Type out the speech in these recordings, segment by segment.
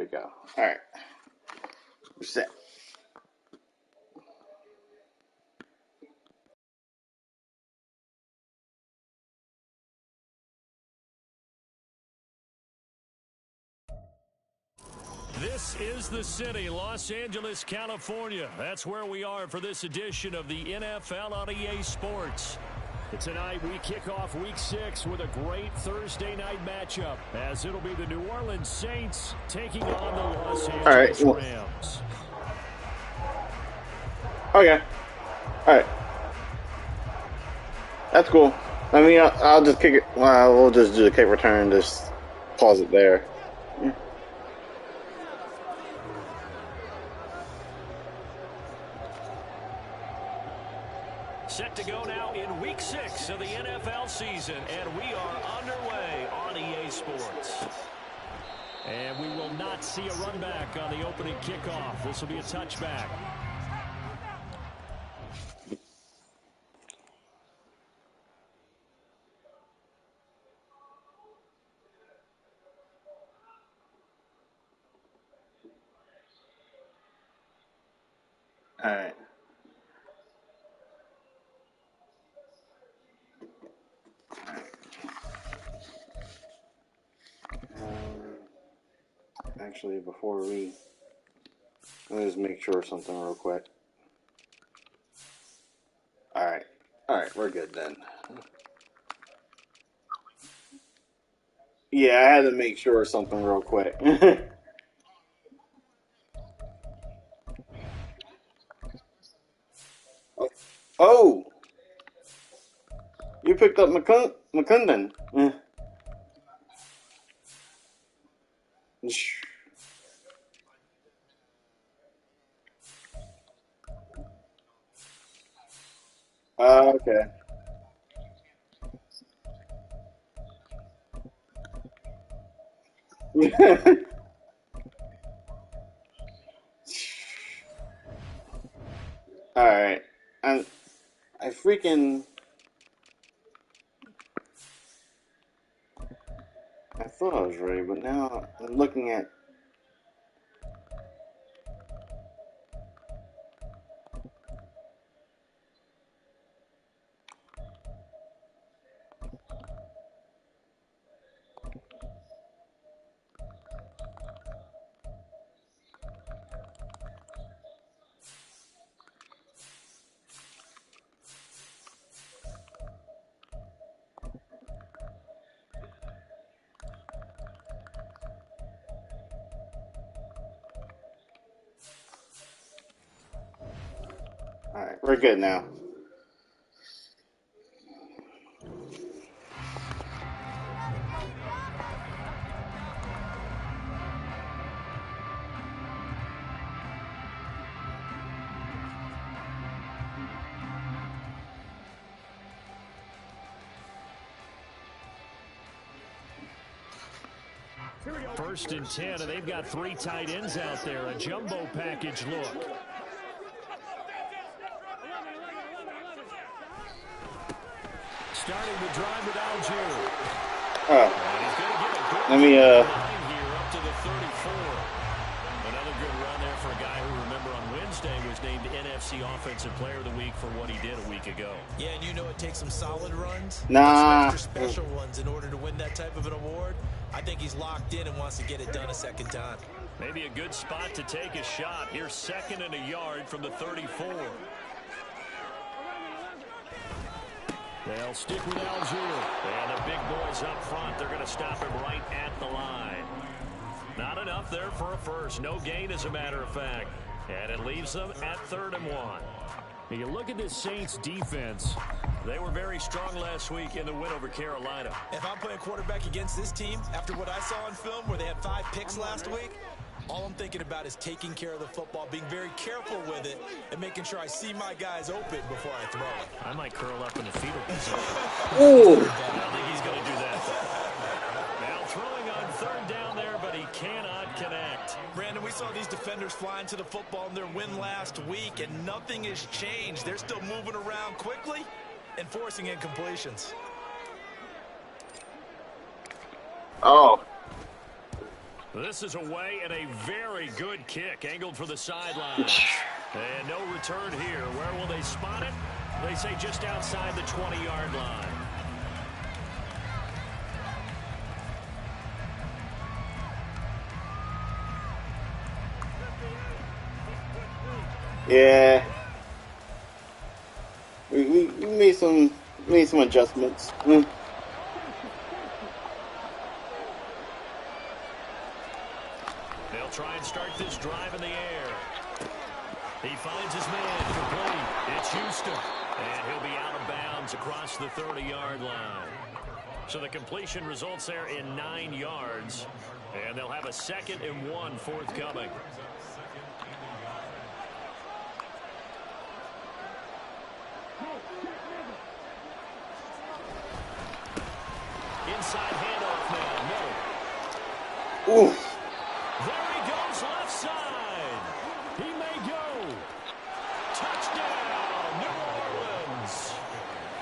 we go. All right. We're set. This is the city, Los Angeles, California. That's where we are for this edition of the NFL on EA Sports. Tonight, we kick off Week 6 with a great Thursday night matchup, as it'll be the New Orleans Saints taking on the Los Angeles Rams. Okay. All right. That's cool. I mean, I'll just kick it. Well, we'll just do the kick return. Just pause it there. Yeah. Set to go now in Week 6 of the NFL season, and we are underway on EA Sports. And we will not see a run back on the opening kickoff. This will be a touchback. All right. Actually, before we, let's make sure something real quick. All right, we're good then. Yeah, I had to make sure something real quick. Oh, you picked up McCundon. Okay. All right, I freaking. I thought I was ready, but now I'm looking at. All right, we're good now. First and 10, and they've got 3 tight ends out there. A jumbo package look. Starting the drive with Algier. Let me here up to the 34. Another good run there for a guy who, remember, on Wednesday was named NFC Offensive Player of the Week for what he did a week ago. Yeah, and you know it takes some solid runs, some extra special runs in order to win that type of an award. I think he's locked in and wants to get it done a second time. Maybe a good spot to take a shot. Here's 2nd and a yard from the 34. They'll stick with Algier. And the big boys up front, they're going to stop him right at the line. Not enough there for a first. No gain, as a matter of fact. And it leaves them at 3rd and 1. Now you look at this Saints defense. They were very strong last week in the win over Carolina. If I'm playing quarterback against this team, after what I saw on film where they had 5 picks last week, all I'm thinking about is taking care of the football, being very careful with it, and making sure I see my guys open before I throw it. I might curl up in the fetal position. Ooh. I don't think he's going to do that, though. Now throwing on 3rd down there, but he cannot connect. Brandon, we saw these defenders flying to the football in their win last week, and nothing has changed. They're still moving around quickly and forcing incompletions. Oh. This is away and a very good kick angled for the sideline. And no return here. Where will they spot it? They say just outside the 20-yard line. Yeah. We made some adjustments. They'll try and start this drive in the air. He finds his man complete. It's Houston. And he'll be out of bounds across the 30-yard line. So the completion results there in 9 yards. And they'll have a 2nd and 1 forthcoming. Inside handoff now. Miller. Oof. There he goes left side. He may go. Touchdown, New Orleans.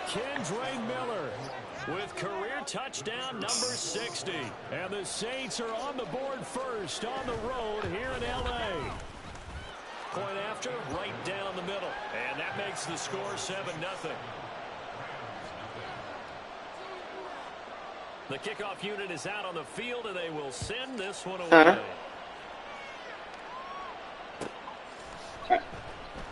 Kendre Miller with career touchdown number 60. And the Saints are on the board first on the road here in L.A. Point after, right down the middle. And that makes the score 7-0. The kickoff unit is out on the field, and they will send this one away.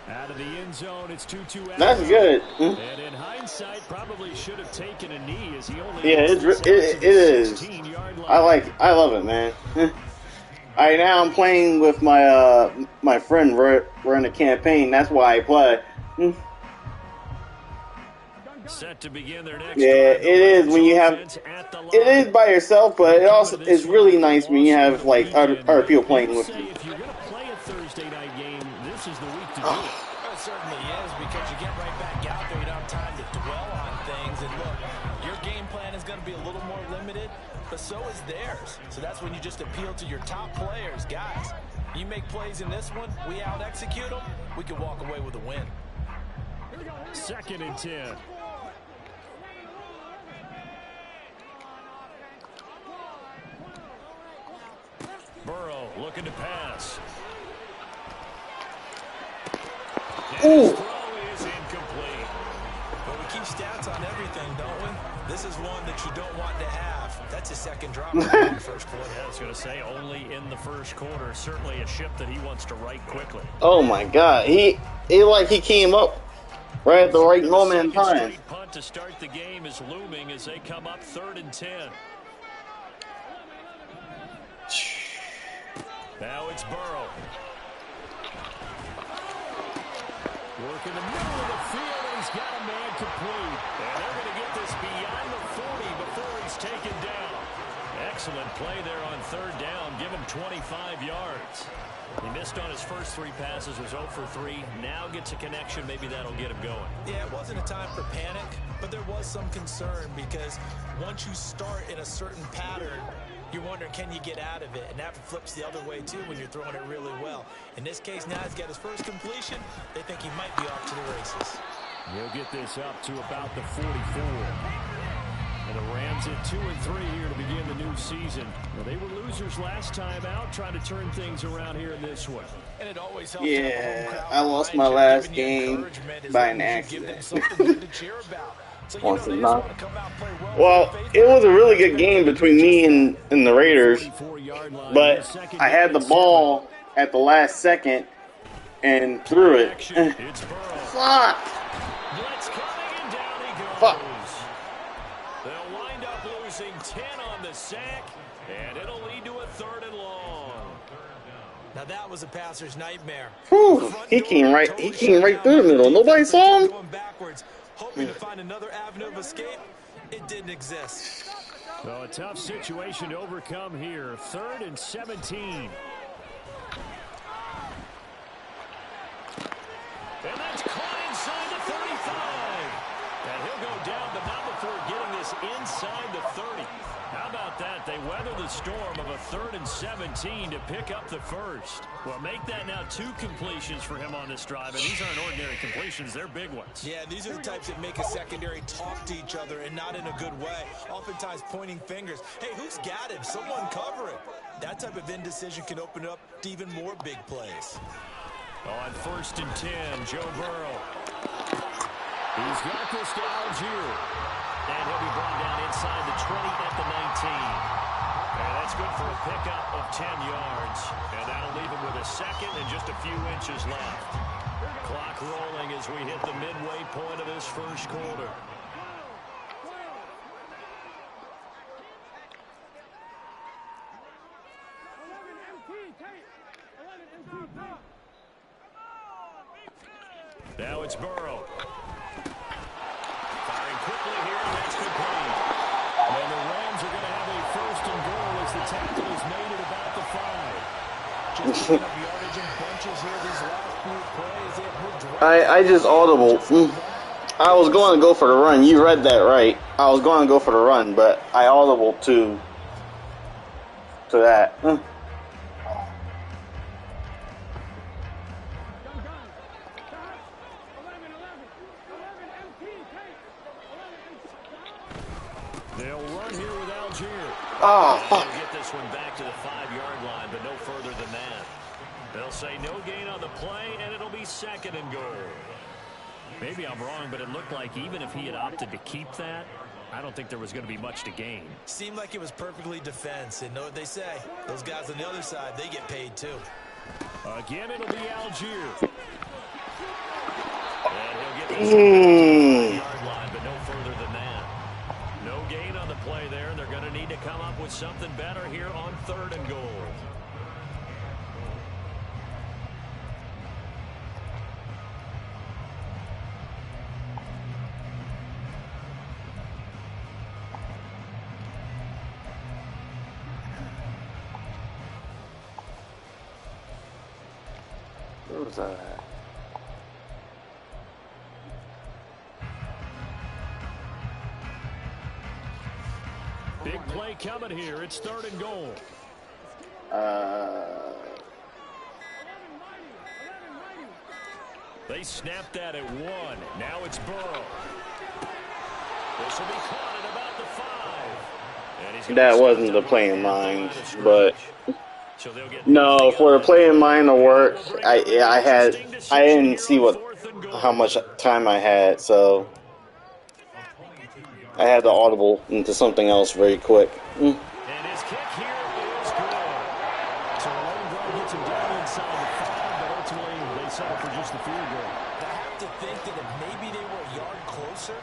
Out of the end zone, it's 2-2. That's good. And in hindsight, probably should have taken a knee as he only. Yeah, it is. I love it, man. Alright, now I'm playing with my my friend. We're in a campaign. That's why I play. Set to begin their next it is when you have. It is by yourself, but it also is really nice when you have like other people playing with you. If you're going to play a Thursday night game, this is the week to do it. It certainly is, because you get right back out there. You don't have time to dwell on things. And look, your game plan is going to be a little more limited, but so is theirs. So that's when you just appeal to your top players. Guys, you make plays in this one, we out-execute them, we can walk away with a win. 2nd and 10. Burrow looking to pass. Ooh. Throw is incomplete. But we keep stats on everything, don't we? This is one that you don't want to have. That's his 2nd drop in the first quarter. Yeah, I was going to say only in the first quarter. Certainly a ship that he wants to right quickly. Oh my God, he came up right at the right moment in time. Straight punt to start the game is looming as they come up 3rd and 10. Now it's Burrow. Work in the middle of the field, and he's got a man complete. And they're going to get this beyond the 40 before he's taken down. Excellent play there on 3rd down. Give him 25 yards. He missed on his first 3 passes, was 0 for 3. Now gets a connection. Maybe that'll get him going. Yeah, it wasn't a time for panic, but there was some concern because once you start in a certain pattern, you're wondering, can you get out of it? And that flips the other way, too, when you're throwing it really well. In this case, now he's got his first completion. They think he might be off to the races. He'll get this up to about the 44. And the Rams at 2-3 here to begin the new season. Well, they were losers last time out, trying to turn things around here in this one. And it always helps. Yeah, I lost my last game by an accident. Well, it was a really good game between me and the Raiders, but I had the ball at the last second and threw it. Fuck! Fuck! They'll wind up losing 10 on the sack, and it'll lead to a 3rd and long. Now that was a passer's nightmare. Whew, he came right through the middle. Nobody saw him. Hoping to find another avenue of escape, it didn't exist. Well, a tough situation to overcome here. 3rd and 17. And that's caught inside the 35. And he'll go down, but not before getting this this inside the 30. How about that? They weather the storm of a 3rd and 17 to pick up the first. Well, make that now 2 completions for him on this drive, and these aren't ordinary completions. They're big ones. Yeah, these are the types that make a secondary talk to each other and not in a good way. Oftentimes pointing fingers. Hey, who's got him? Someone cover him. That type of indecision can open up to even more big plays. On 1st and 10, Joe Burrow. He's got this to Algier. And he'll be brought down inside the 20 at the 19. And that's good for a pickup of 10 yards. And that'll leave him with a second and just a few inches left. Clock rolling as we hit the midway point of this first quarter. Now it's Burrow. Firing quickly here, and that's complete. And the Rams are going to have a 1st and goal as the tackle is made at about the 5. Just picking up yardage in bunches here these last few plays. I just audible. I was going to go for the run. You read that right. I was going to go for the run, but I audible to that. They'll run here with Algier. Oh, fuck. They'll get this one back to the 5-yard line, but no further than that. They'll say no gain on the play, and it'll be 2nd and goal. Maybe I'm wrong, but it looked like even if he had opted to keep that, I don't think there was going to be much to gain. Seemed like it was perfectly defense. And know what they say? Those guys on the other side, they get paid too. Again, it'll be Algier. And he'll get this yard line, but no further than that. No gain on the play there. They're going to need to come up with something better here on 3rd and goal. Where was that at? Big play coming here. It's 3rd and goal. They snapped that at 1. Now it's Burrow. This will be caught at about the 5. And That wasn't the play in mind, but no, for the play in mind to work, I didn't see how much time I had, so I had to audible into something else very quick. And his kick here is good. So a long drive gets him down inside the 5, but ultimately they settle for just the field goal. I have to think that if maybe they were a yard closer,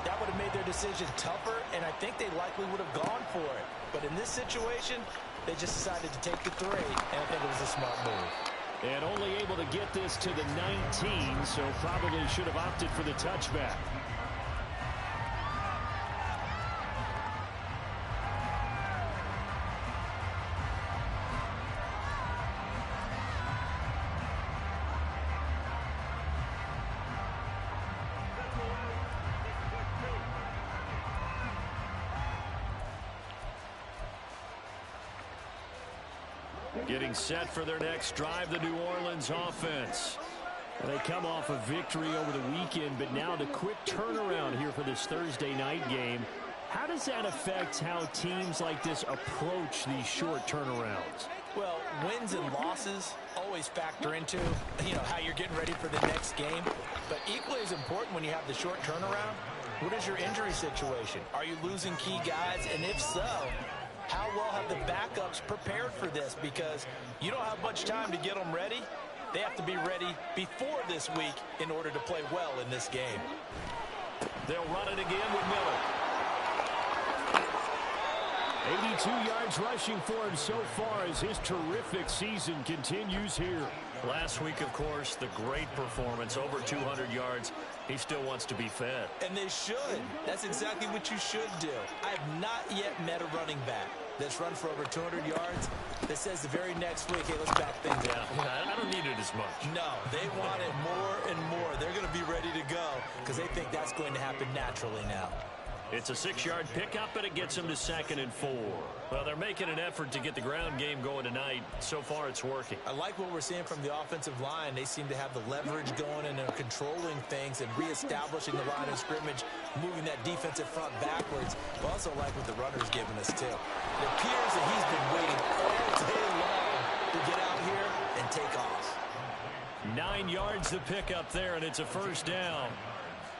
that would have made their decision tougher, and I think they likely would have gone for it. But in this situation, they just decided to take the 3, and I think it was a smart move. And only able to get this to the 19, so probably should have opted for the touchback. Getting set for their next drive, the New Orleans offense. They come off a victory over the weekend, but now the quick turnaround here for this Thursday night game. How does that affect how teams like this approach these short turnarounds? Well, wins and losses always factor into, how you're getting ready for the next game. But equally as important when you have the short turnaround, what is your injury situation? Are you losing key guys? And if so, how well have the backups prepared for this? Because you don't have much time to get them ready. They have to be ready before this week in order to play well in this game. They'll run it again with Miller. 82 yards rushing for him so far as his terrific season continues here. Last week, of course, the great performance, over 200 yards. He still wants to be fed. And they should. That's exactly what you should do. I have not yet met a running back that's run for over 200 yards that says the very next week, hey, let's back things up. I don't need it as much. No, they want it more and more. They're going to be ready to go because they think that's going to happen naturally now. It's a 6-yard pickup, and it gets them to 2nd and 4. Well, they're making an effort to get the ground game going tonight. So far, it's working. I like what we're seeing from the offensive line. They seem to have the leverage going, and they're controlling things and reestablishing the line of scrimmage, moving that defensive front backwards. I also like what the runner's giving us, too. It appears that he's been waiting all day long to get out here and take off. 9 yards to pick up there, and it's a 1st down.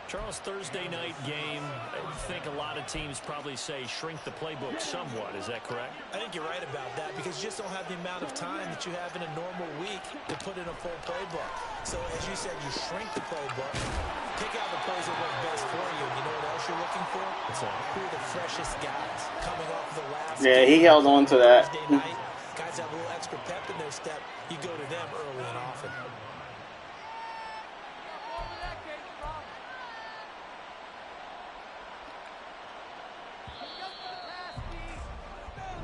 Charles, Thursday night game, I think a lot of teams probably say shrink the playbook somewhat. Is that correct? I think you're right about that because you just don't have the amount of time that you have in a normal week to put in a full playbook. So, as you said, you shrink the playbook, pick out the plays that work best for you. You know what else you're looking for? Who are the freshest guys coming off the last Yeah, he held on to that. Thursday night, guys have a little extra pep in their step. You go to them early and often.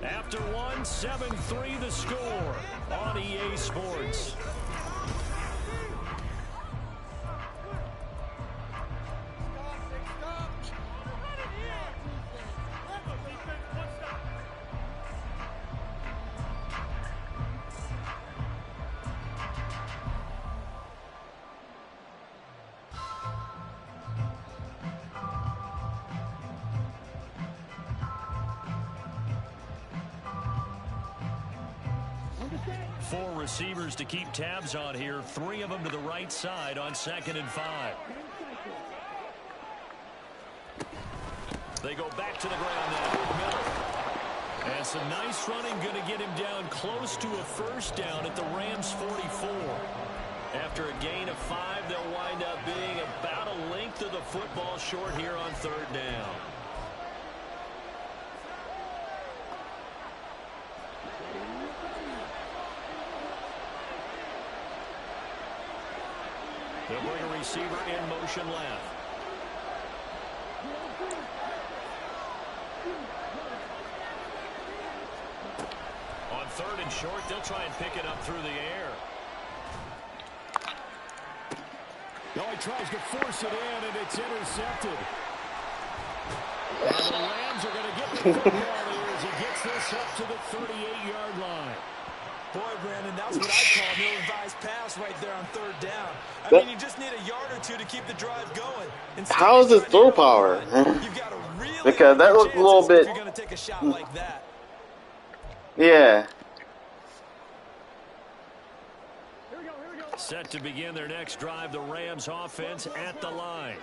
After one, 7-3 the score on EA Sports. Four receivers to keep tabs on here. 3 of them to the right side on 2nd and 5. They go back to the ground now. Miller. And some nice running, going to get him down close to a 1st down at the Rams 44. After a gain of 5, they'll wind up being about a length of the football short here on 3rd down. They'll bring a receiver in motion left. On 3rd and short, they'll try and pick it up through the air. No, he tries to force it in, and it's intercepted. And the Rams are going to get the football here as he gets this up to the 38-yard line. Boy, Brandon, that's what I call an ill-advised pass right there on 3rd down. I mean, you just need a yard or two to keep the drive going. How is his throw power? Really because that looked a little bit. You're going to take a shot like that. Yeah. Set to begin their next drive, the Rams offense at the line.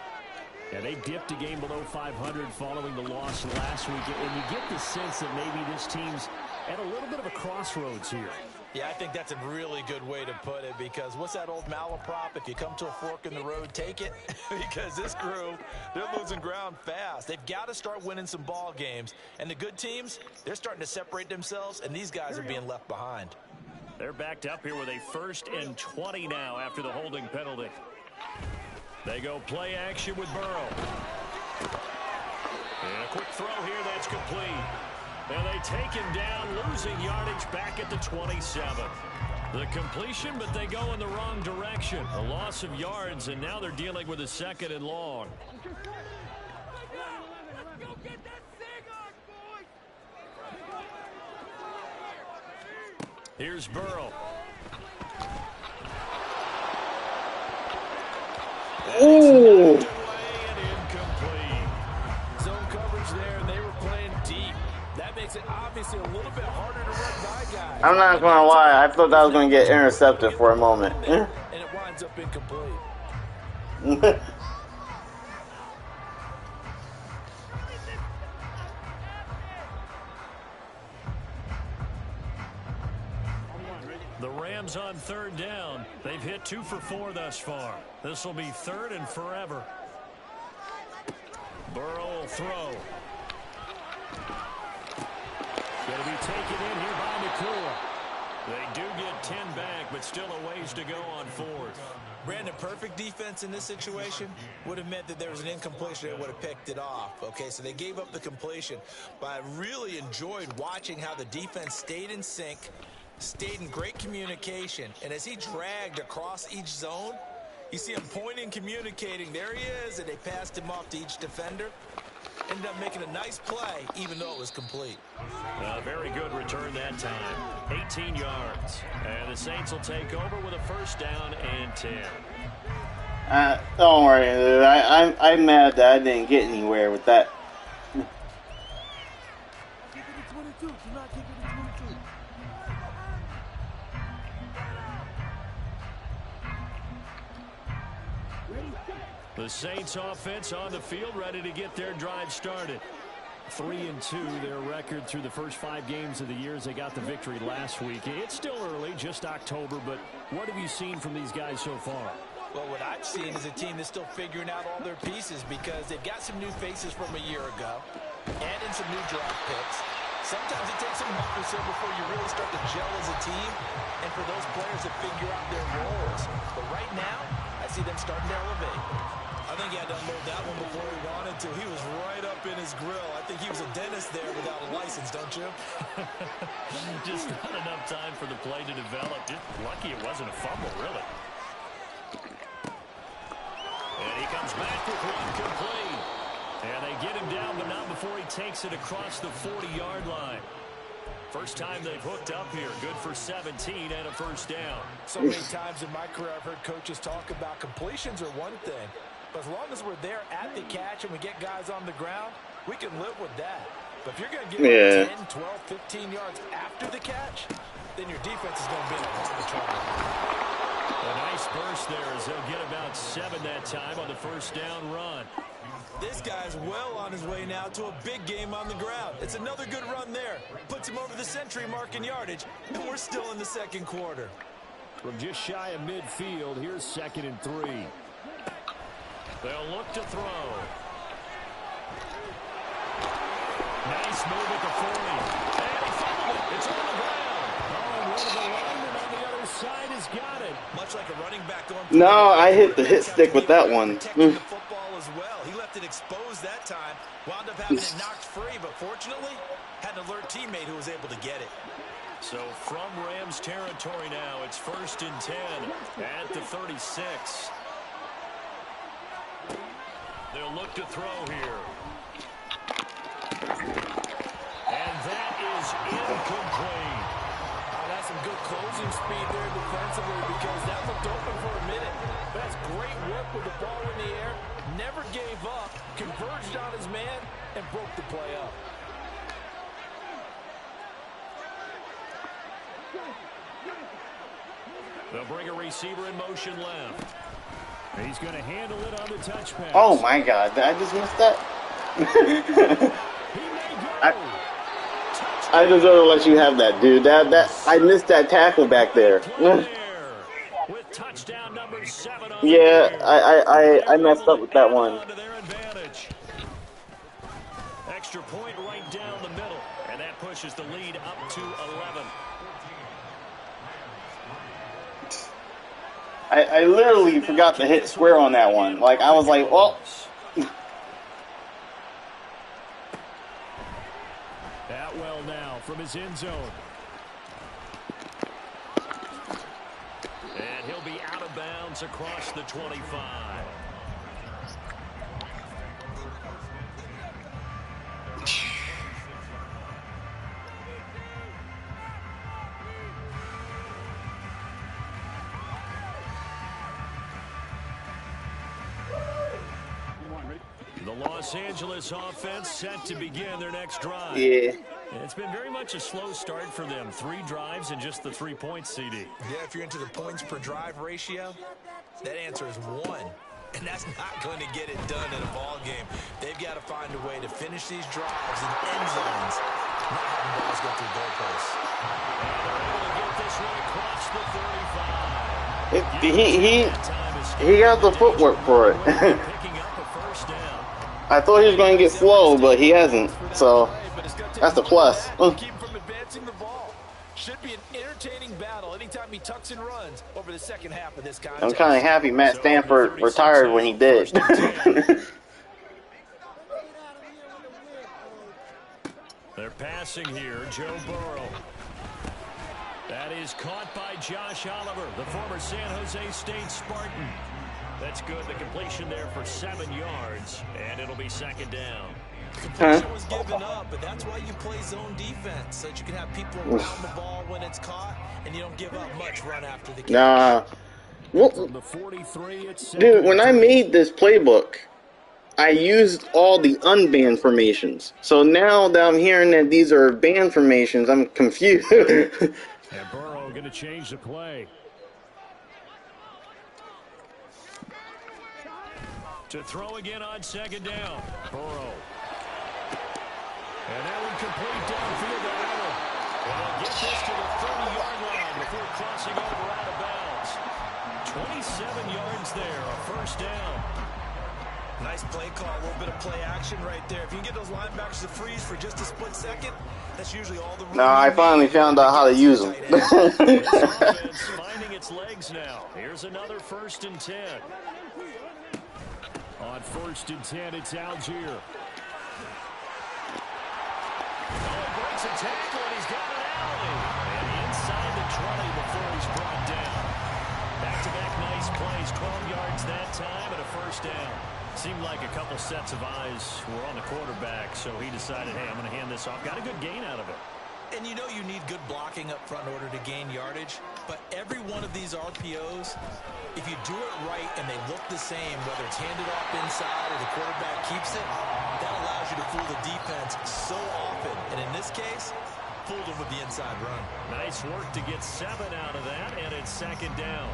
Yeah, they dipped a game below 500 following the loss last week, and you get the sense that maybe this team's at a little bit of a crossroads here. Yeah, I think that's a really good way to put it because what's that old malaprop? If you come to a fork in the road, take it. Because this crew, they're losing ground fast. They've got to start winning some ball games. And the good teams, they're starting to separate themselves, and these guys are being left behind. They're backed up here with a 1st and 20 now after the holding penalty. They go play action with Burrow. And a quick throw here that's complete. And they take him down, losing yardage back at the 27. The completion, but they go in the wrong direction. A loss of yards, and now they're dealing with a 2nd and long. Here's Burrow. Ooh. Zone coverage there, and they were playing deep. That makes it obviously a little bit harder to run by guys. I'm not gonna lie, I thought that was gonna get intercepted for a moment. And it winds up incomplete. The Rams on 3rd down. They've hit 2 for 4 thus far. This will be 3rd and forever. Burrow will throw. Going to be taken in here by McClure. They do get 10 back, but still a ways to go on 4th. Brandon, perfect defense in this situation would have meant that there was an incompletion that would have picked it off. Okay, so they gave up the completion. But I really enjoyed watching how the defense stayed in sync, stayed in great communication. And as he dragged across each zone, you see him pointing, communicating. There he is, and they passed him off to each defender. Ended up making a nice play, even though it was complete. Very good return that time. 18 yards. And the Saints will take over with a first down and 10. Don't worry, dude. I'm mad that I didn't get anywhere with that. The Saints offense on the field, ready to get their drive started. 3-2, their record through the first 5 games of the year as they got the victory last week. It's still early, just October, but what have you seen from these guys so far? Well, what I've seen is a team that's still figuring out all their pieces because they've got some new faces from a year ago and in some new draft picks. Sometimes it takes a month or so before you really start to gel as a team and for those players to figure out their roles. But right now, I see them starting to elevate. I think he had to unload that one before he wanted to. He was right up in his grill. I think he was a dentist there without a license, don't you? Just not enough time for the play to develop. Just lucky it wasn't a fumble, really. And he comes back with one complete. And they get him down, but not before he takes it across the 40-yard line. First time they've hooked up here. Good for 17 and a first down. So many times in my career I've heard coaches talk about completions are one thing. But as long as we're there at the catch and we get guys on the ground, we can live with that. But if you're going to get 10, 12, 15 yards after the catch, then your defense is going to be in a lot of trouble. A nice burst there as they'll get about 7 that time on the first down run. This guy's well on his way now to a big game on the ground. It's another good run there. Puts him over the century mark in yardage, and we're still in the second quarter. From just shy of midfield, here's 2nd and 3. They'll look to throw. Nice move at the 40. And he fumbled it. It's on the ground. Oh, and one of the linemen on the other side has got it. Much like a running back going. No, I hit the hit stick with that one. The football as well. He left it exposed that time. Wound up having it knocked free, but fortunately, had an alert teammate who was able to get it. So from Rams territory now, it's 1st and 10 at the 36. They'll look to throw here. And that is incomplete. Oh, that's some good closing speed there defensively because that looked open for a minute. That's great work with the ball in the air. Never gave up, converged on his man, and broke the play up. They'll bring a receiver in motion left. He's going to handle it on the touch pass. Oh my God! Did I just miss that? I deserve to let you have that, dude. I missed that tackle back there. With touchdown number 7 on Yeah, I messed up with that one. Extra point right down the middle, and that pushes the lead up to 11. I literally forgot to hit square on that one. Like, I was like, well. Atwell now from his end zone. And he'll be out of bounds across the 25. The Los Angeles offense set to begin their next drive. Yeah. It's been very much a slow start for them. 3 drives and just the 3 points, CD. Yeah, if you're into the points per drive ratio, that answer is 1. And that's not going to get it done in a ball game. They've got to find a way to finish these drives in end zones, not having balls go through goalposts. And they're able to get this one across the 35. He got the footwork for it. Picking up a first down. I thought he was going to get slow, but he hasn't. So that's a plus. Keep him from advancing the ball. Should be an entertaining battle anytime he tucks and runs over the second half of this contest. I'm kind of happy Matt Stanford retired when he did. They're passing here, Joe Burrow. That is caught by Josh Oliver, the former San Jose State Spartan. That's good. The completion there for 7 yards, and it'll be 2nd down. Completion was given up, but that's why you play zone defense, so that you can have people around the ball when it's caught, and you don't give up much run after the catch. Nah. Well, From the 43, it's dude, when I made this playbook, I used all the unbanned formations. So now that I'm hearing that these are banned formations, I'm confused. And Burrow going to change the play. To throw again on second down. Burrow. And that one complete downfield to Allen. And they'll get this to the 30-yard line before crossing over out of bounds. 27 yards there, a first down. Nice play call, a little bit of play action right there. If you can get those linebackers to freeze for just a split second, that's usually all the room. Nah, I finally found out how to use them. This offense finding its legs now. Here's another 1st and 10. On 1st and 10, it's Algier. Breaks a tackle, and he's got an alley. And inside the 20 before he's brought down. Back-to-back nice plays, 12 yards that time, and a first down. Seemed like a couple sets of eyes were on the quarterback, so he decided, hey, I'm going to hand this off. Got a good gain out of it. And you know you need good blocking up front in order to gain yardage, but every one of these RPOs, if you do it right and they look the same, whether it's handed off inside or the quarterback keeps it, that allows you to fool the defense so often. And in this case, fooled them with the inside run. Nice work to get 7 out of that, and it's second down.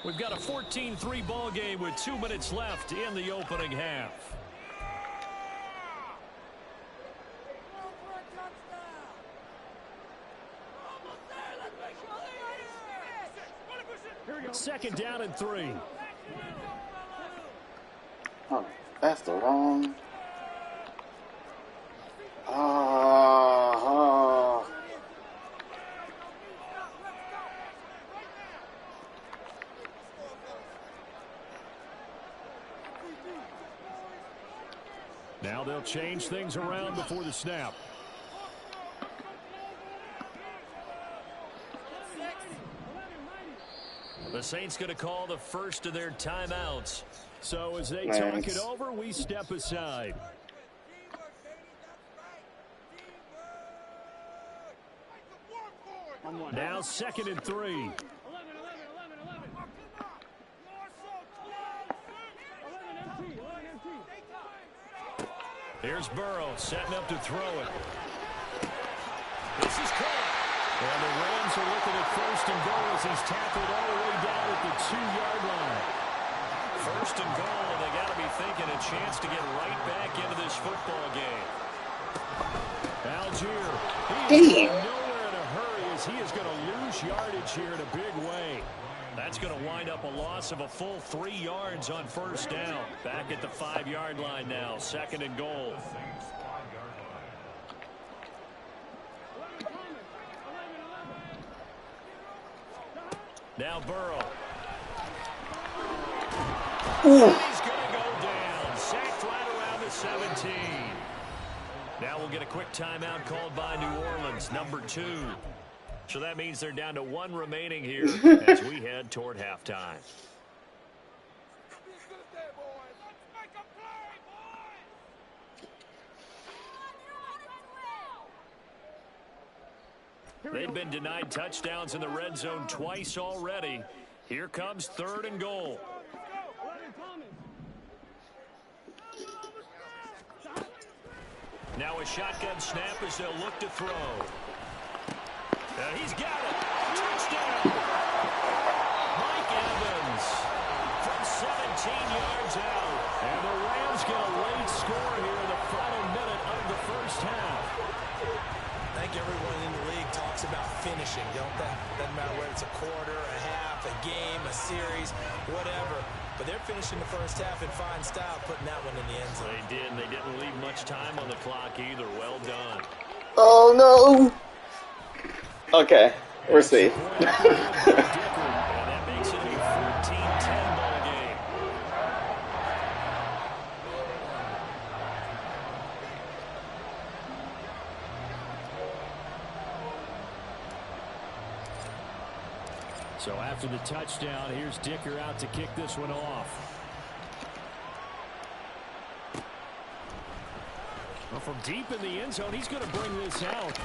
We've got a 14-3 ball game with 2 minutes left in the opening half. Second down and 3. Oh, that's the wrong. Now they'll change things around before the snap. The Saints going to call the first of their timeouts. So as they talk it over, we step aside. Now 2nd and 3. Here's Burrow setting up to throw it. This is caught. And the Rams are looking at 1st and goal as he's tackled all the way down at the 2-yard line. 1st and goal, and they got to be thinking a chance to get right back into this football game. Algier, he is nowhere in a hurry as he is going to lose yardage here in a big way. That's going to wind up a loss of a full 3 yards on 1st down. Back at the 5-yard line now, 2nd and goal. Now Burrow. He's going to go down. Sacked right around the 17. Now we'll get a quick timeout called by New Orleans, number 2. So that means they're down to 1 remaining here as we head toward halftime. They've been denied touchdowns in the red zone twice already. Here comes 3rd and goal. Now a shotgun snap as they'll look to throw. And he's got it. Touchdown. Mike Evans from 17 yards out. And the Rams get a late score here in the final minute of the 1st half. I think everyone in the league talks about finishing, don't they? Doesn't matter whether it's a quarter, a half, a game, a series, whatever. But they're finishing the 1st half in fine style, putting that one in the end zone. They did, and they didn't leave much time on the clock either. Well done. Oh, no. Okay, we're safe. And that makes it a 14-10 ball game. So after the touchdown, here's Dicker out to kick this one off. Well, from deep in the end zone, he's going to bring this out.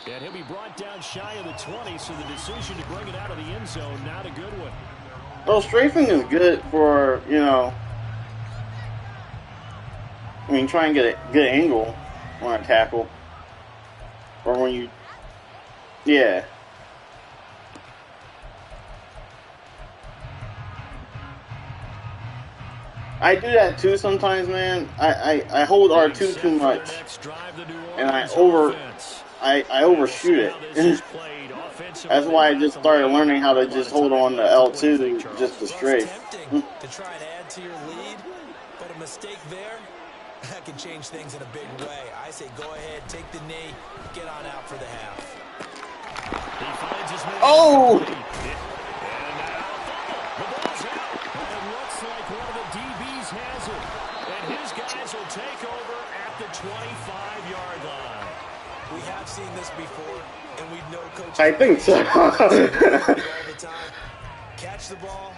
And he'll be brought down shy of the 20, so the decision to bring it out of the end zone, not a good one. Well, strafing is good for, you know, I mean, try and get a good angle on a tackle. Or when you, yeah. I do that too sometimes, man. I hold R2 too much, and I overshoot it. That's why I just started learning how to just hold on to L2 just to strafe. To try and add to your lead, but a mistake there that can change things in a big way. I say go ahead, take the knee, get on out for the half. He finds his man. Oh! And now the ball's out. And it looks like one of the DBs has it. And his guys will take over at the 25-yard line. We have seen this before, and we know coaches. I think so. all the time. Catch the ball.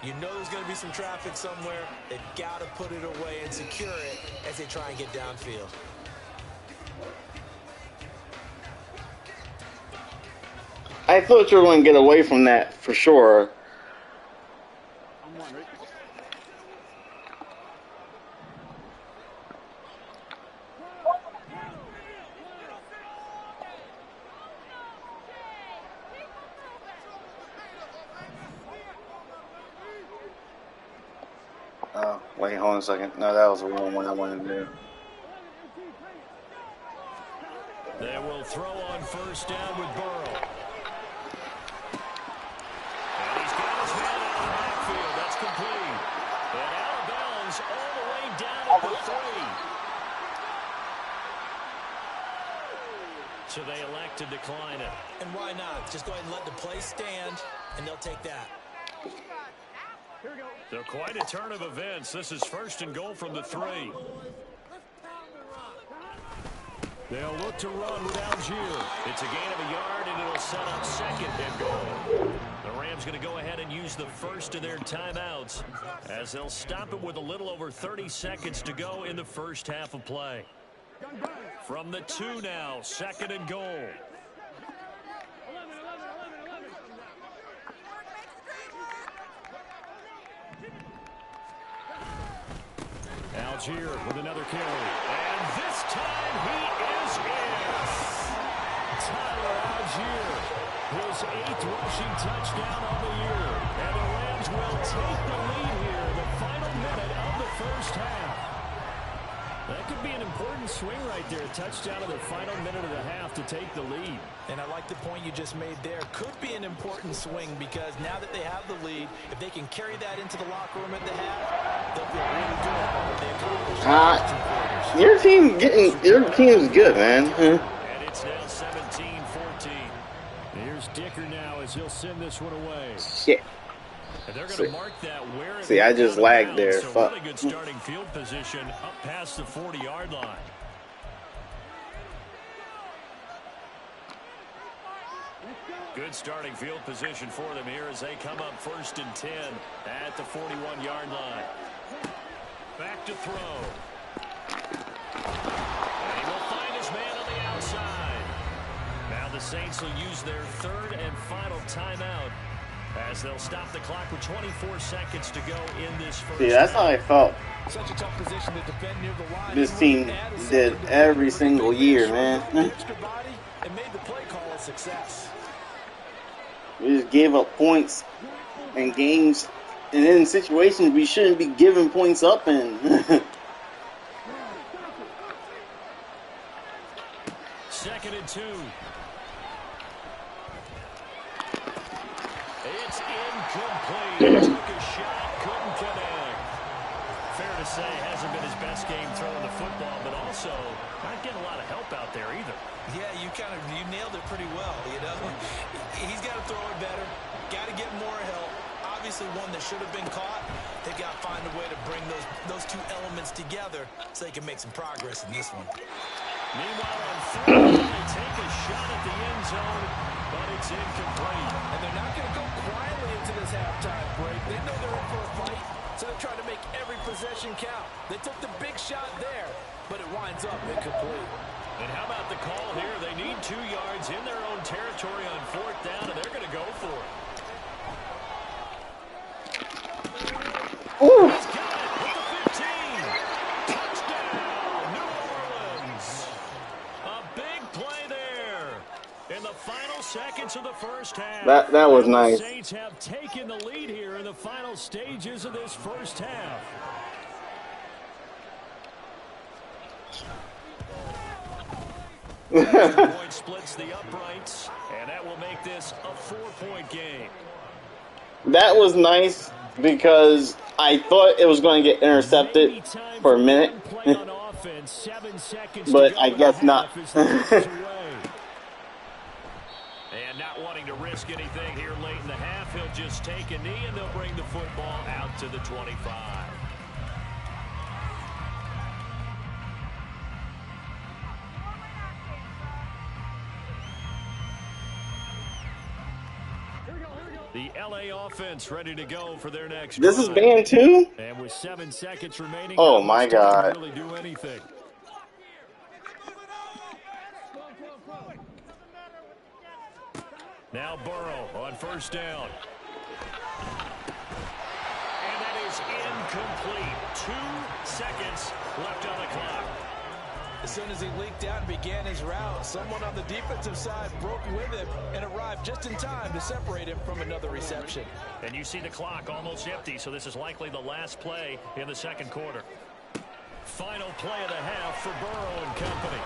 You know there's going to be some traffic somewhere. They've got to put it away and secure it as they try and get downfield. I thought you were going to get away from that for sure. Wait, hold on a second. No, that was the wrong one I wanted to do. They will throw on first down with Burrow. And he's got his man out of the backfield. That's complete. And out of bounds all the way down at the 3. So they elect to decline it. And why not? Just go ahead and let the play stand, and they'll take that. So quite a turn of events. This is first and goal from the 3. They'll look to run with Algier. It's a gain of a yard, and it'll set up second and goal. The Rams going to go ahead and use the first of their timeouts as they'll stop it with a little over 30 seconds to go in the first half of play. From the 2 now, second and goal. Algier with another carry. And this time he is in. Tyler Algier, his 8th rushing touchdown of the year. And the Rams will take the lead here in the final minute of the first half. That could be an important swing right there. A touchdown in the final minute of the half to take the lead. And I like the point you just made there. Could be an important swing because now that they have the lead, if they can carry that into the locker room at the half, they'll feel really good about what they accomplished. Your team's good, man. And it's now 17-14. Here's Dicker now as he'll send this one away. Shit. And they're going to mark that where it See, I just lagged there. So really good starting field position up past the 40-yard line. Good starting field position for them here as they come up first and 10 at the 41-yard line. Back to throw. And he will find his man on the outside. Now the Saints will use their 3rd and final timeout as they'll stop the clock with 24 seconds to go in this first. See, that's how I felt. Such a tough position to defend near the line. This team did every single year, man. Extra body and made the play call a success. We just gave up points in games and in situations we shouldn't be giving points up in. Second and 2. It's incomplete. He took a shot, couldn't connect. Fair to say, hasn't been his best game throwing the football, but also not getting a lot of help out there either. Yeah, you nailed it pretty well, you know. He's got to throw it better, got to get more help. Obviously one that should have been caught. They've got to find a way to bring those two elements together so they can make some progress in this one. Meanwhile, on 3rd, they take a shot at the end zone. but it's incomplete. And they're not going to go quietly into this halftime break. They know they're in for a fight, so they're trying to make every possession count. They took the big shot there, but it winds up incomplete. And how about the call here? They need 2 yards in their own territory on 4th down, and they're going to go for it. Ooh. He's got it with the 15. Touchdown, New Orleans. A big play there in the final seconds of the first half. That was nice. The Saints have taken the lead here in the final stages of this first half. Point splits the uprights, and that will make this a 4-point game. That was nice because I thought it was going to get intercepted for a minute, but I guess not. And not wanting to risk anything here late in the half, he'll just take a knee, and they'll bring the football out to the 25. The LA offense ready to go for their next This is drive. banned too? And with 7 seconds remaining, oh my God. Really do anything. Now Burrow on 1st down. And that is incomplete. 2 seconds left on the clock. As soon as he leaked out and began his route, someone on the defensive side broke with him and arrived just in time to separate him from another reception. And you see the clock almost empty, so this is likely the last play in the 2nd quarter. Final play of the half for Burrow and company.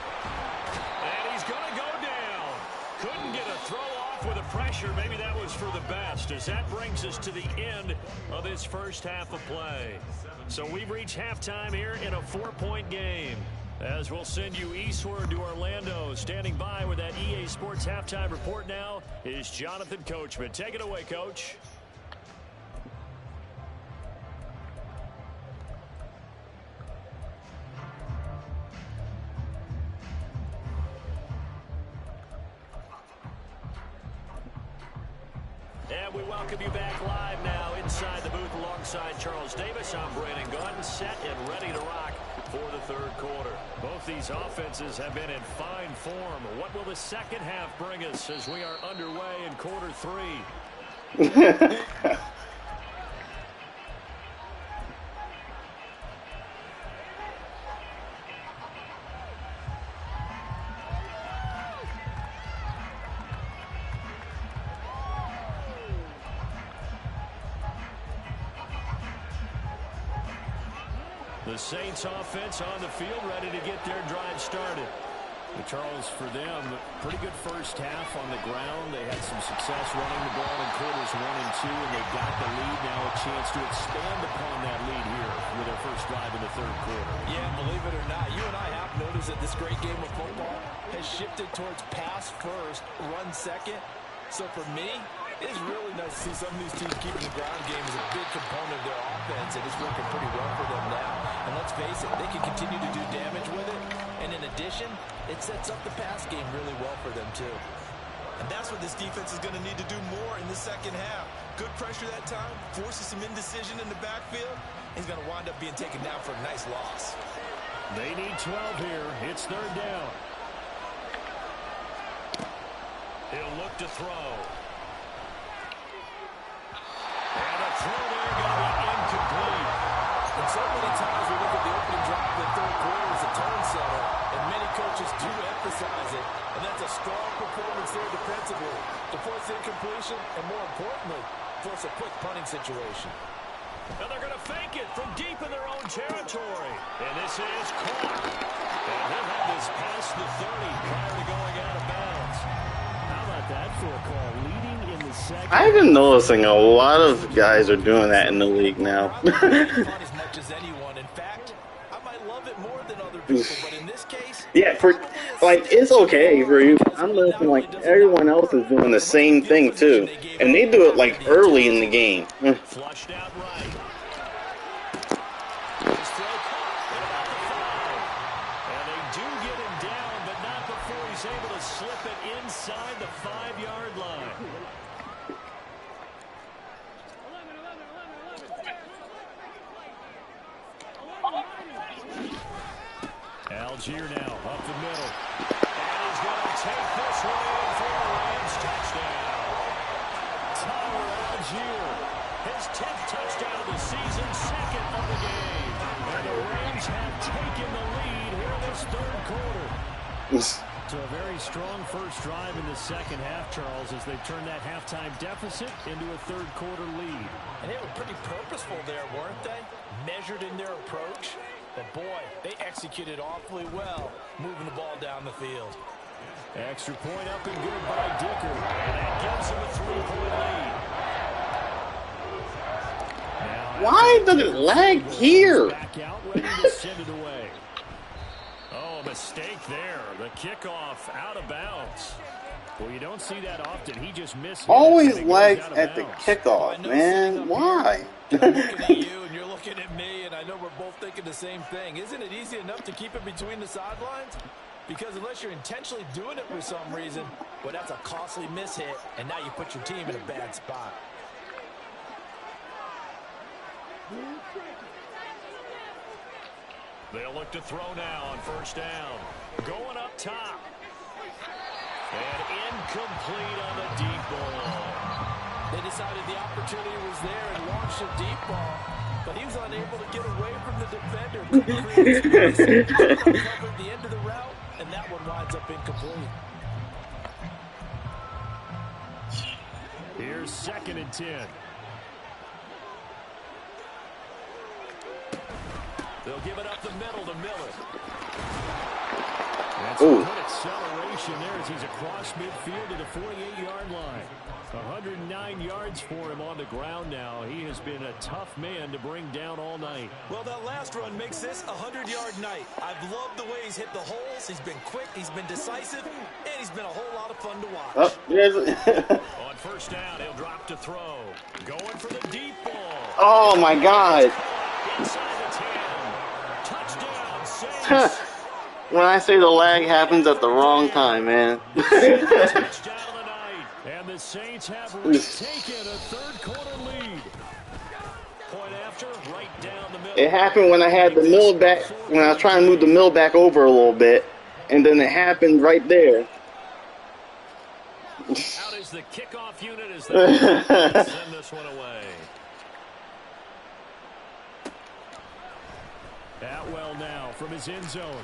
And he's going to go down. Couldn't get a throw off with the pressure. Maybe that was for the best, as that brings us to the end of this first half of play. So we've reached halftime here in a 4-point game. As we'll send you eastward to Orlando. Standing by with that EA Sports halftime report now is Jonathan Coachman. Take it away, Coach. And we welcome you back live now inside the booth alongside Charles Davis. I'm Brandon Gordon, set and ready to rock for the 3rd quarter. Both these offenses have been in fine form. What will the second half bring us as we are underway in quarter 3? The Saints offense on the field ready to get their drive started. Charles, for them, pretty good first half on the ground. They had some success running the ball in quarters 1 and 2, and they got the lead. Now a chance to expand upon that lead here with their first drive in the 3rd quarter. Yeah, believe it or not, you and I have noticed that this great game of football has shifted towards pass first, run second. So for me, it's really nice to see some of these teams keeping the ground game as a big component of their offense, and it's working pretty well for them now. And let's face it, they can continue to do damage with it. And in addition, it sets up the pass game really well for them too. And that's what this defense is going to need to do more in the second half. Good pressure that time, forces some indecision in the backfield. He's going to wind up being taken down for a nice loss. They need 12 here. It's 3rd down. He'll look to throw. And a throw there going to be incomplete. And so many times we look at the opening drive in the 3rd quarter as a tone setter, and many coaches do emphasize it. And that's a strong performance there defensively to force incompletion and, more importantly, force a quick punting situation. And they're going to fake it from deep in their own territory. And this is caught. And he'll have this past the 30 prior to going out of bounds. How about that for a call? Leading in the second. I've been noticing a lot of guys are doing that in the league now. As much as anyone. In fact, I might love it more than other people, but in this case, yeah, for like it's okay for you. I'm noticing like everyone else is doing the same thing too, and they do it like early in the game. Flushed out right. His throw caught at about the 5. And they do get him down, but not before he's able to slip it inside the 5-yard line. here now, up the middle. And he's going to take this one in for a Rams touchdown. Tyler Algier, his 10th touchdown of the season, second of the game. And the Rams have taken the lead here in this third quarter. So a very strong first drive in the second half, Charles, as they've turned that halftime deficit into a third quarter lead. And they were pretty purposeful there, weren't they? Measured in their approach. But boy, they executed awfully well, moving the ball down the field. Extra point up and good by Dicker. And that gives him a 3-point lead. Why does it lag here? Back out, ready to send it away. Oh, mistake there. The kickoff out of bounds. Well, you don't see that often. He just missed. Always lags at the kickoff, man. Why? I'm looking at you and you're looking at me, and I know we're both thinking the same thing. Isn't it easy enough to keep it between the sidelines? Because unless you're intentionally doing it for some reason, well, that's a costly mishit, and now you put your team in a bad spot. They'll look to throw now on first down. Going up top. And incomplete on the deep ball. They decided the opportunity was there and launched a deep ball, but he was unable to get away from the defender. Covered the end of the route, and that one winds up incomplete. Here's 2nd and 10. They'll give it up the middle to Miller. That's a good acceleration there as he's across midfield to the 48-yard line. 109 yards for him on the ground now. He has been a tough man to bring down all night. Well, that last run makes this a 100-yard night. I've loved the way he's hit the holes. He's been quick, he's been decisive, and he's been a whole lot of fun to watch. On first down, he'll drop to throw. Going for the deep ball. Oh, my God. Inside the 10. Touchdown, Saints. When I say the lag happens at the wrong time, man. Touchdown of the night. And the Saints have retaken a third quarter lead. Point after, right down the middle. It happened when I had the mill back, when I was trying to move the mill back over a little bit, and then it happened right there. Out is the kickoff unit as they send this one away. Atwell now from his end zone.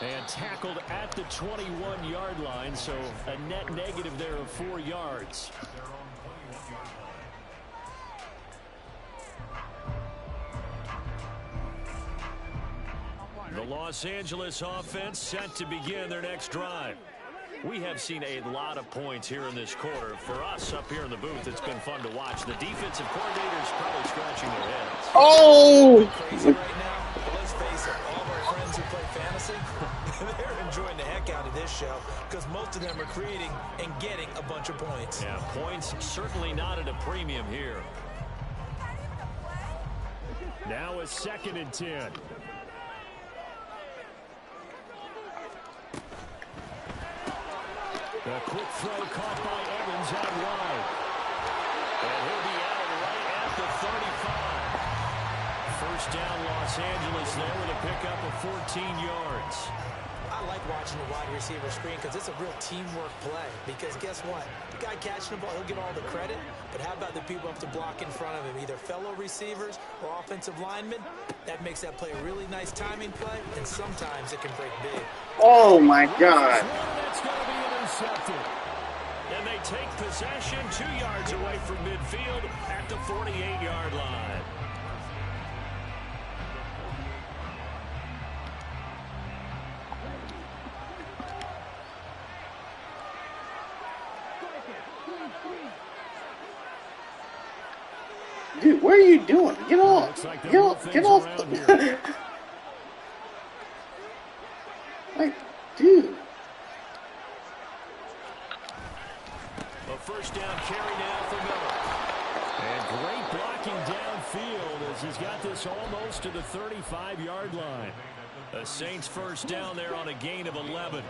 And tackled at the 21-yard line, so a net negative there of 4 yards. The Los Angeles offense set to begin their next drive. We have seen a lot of points here in this quarter. For us up here in the booth, it's been fun to watch. The defensive coordinators probably scratching their heads. Oh! Crazy right now. But let's face it, all of our friends who play fantasy, they're enjoying the heck out of this show because most of them are creating and getting a bunch of points. Yeah, points certainly not at a premium here. Now a 2nd and 10. A quick throw caught by Evans out wide. And he'll be out right at the 35. First down, Los Angeles there with a pickup of 14 yards. I like watching the wide receiver screen because it's a real teamwork play. Because guess what? The guy catching the ball, he'll get all the credit. But how about the people up to block in front of him? Either fellow receivers or offensive linemen. That makes that play a really nice timing play. And sometimes it can break big. Oh, my God. That's going to be intercepted. And they take possession 2 yards away from midfield at the 48-yard line. Dude, what are you doing? Get off. Like Get off. Like, dude. A first down carry now for Miller. And great blocking downfield as he's got this almost to the 35-yard line. The Saints first down there on a gain of 11.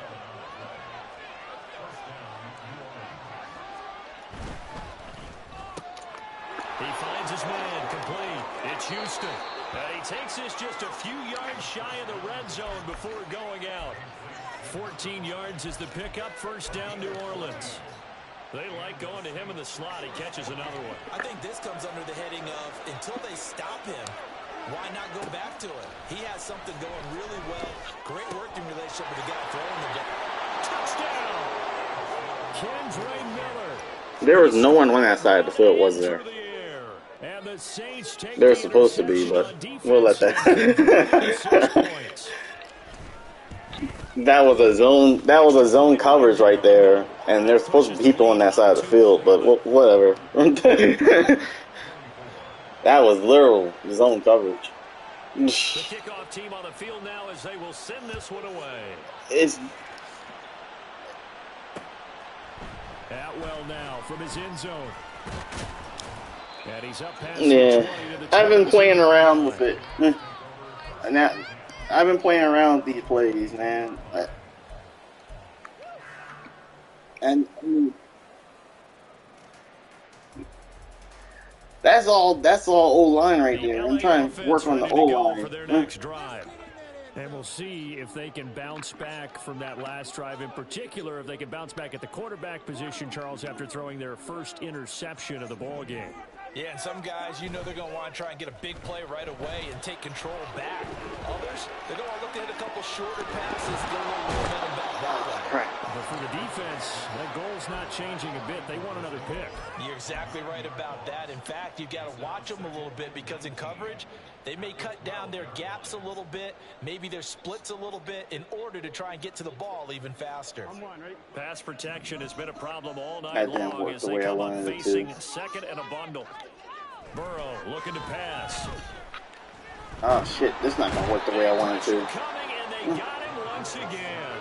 He finds his man complete. It's Houston. And he takes this just a few yards shy of the red zone before going out. 14 yards is the pickup. First down, New Orleans. They like going to him in the slot. He catches another one. I think this comes under the heading of until they stop him, why not go back to it? He has something going really well. Great working relationship with the guy throwing the ball. Touchdown! Kendra Miller. There was no one on that side of the field, was there? And the Saints take They're supposed to be, but we'll let that. That was a zone. That was a zone coverage right there, and there's supposed to be people on that side of the field, but whatever. That was literal zone coverage. The kickoff team on the field now as they will send this one away. It's Atwell now from his end zone. And he's up past I've been playing around with it. I've been playing around with these plays, man. And that's all O-line right there. I'm trying to work on the O-line. For their next drive. And we'll see if they can bounce back from that last drive, in particular, if they can bounce back at the quarterback position, Charles, after throwing their first interception of the ball game. Yeah, and some guys, you know they're going to want to try and get a big play right away and take control back. Others, they're going to look at a couple shorter passes, get a little momentum back that way. Right. But for the defense, that goal's not changing a bit. They want another pick. You're exactly right about that. In fact, you've got to watch them a little bit because in coverage, they may cut down their gaps a little bit, maybe their splits a little bit in order to try and get to the ball even faster. Pass protection has been a problem all night long as they come up facing second and a bundle. Burrow looking to pass. Oh, shit. This is not going to work the way I wanted to. Coming, and they got him once again.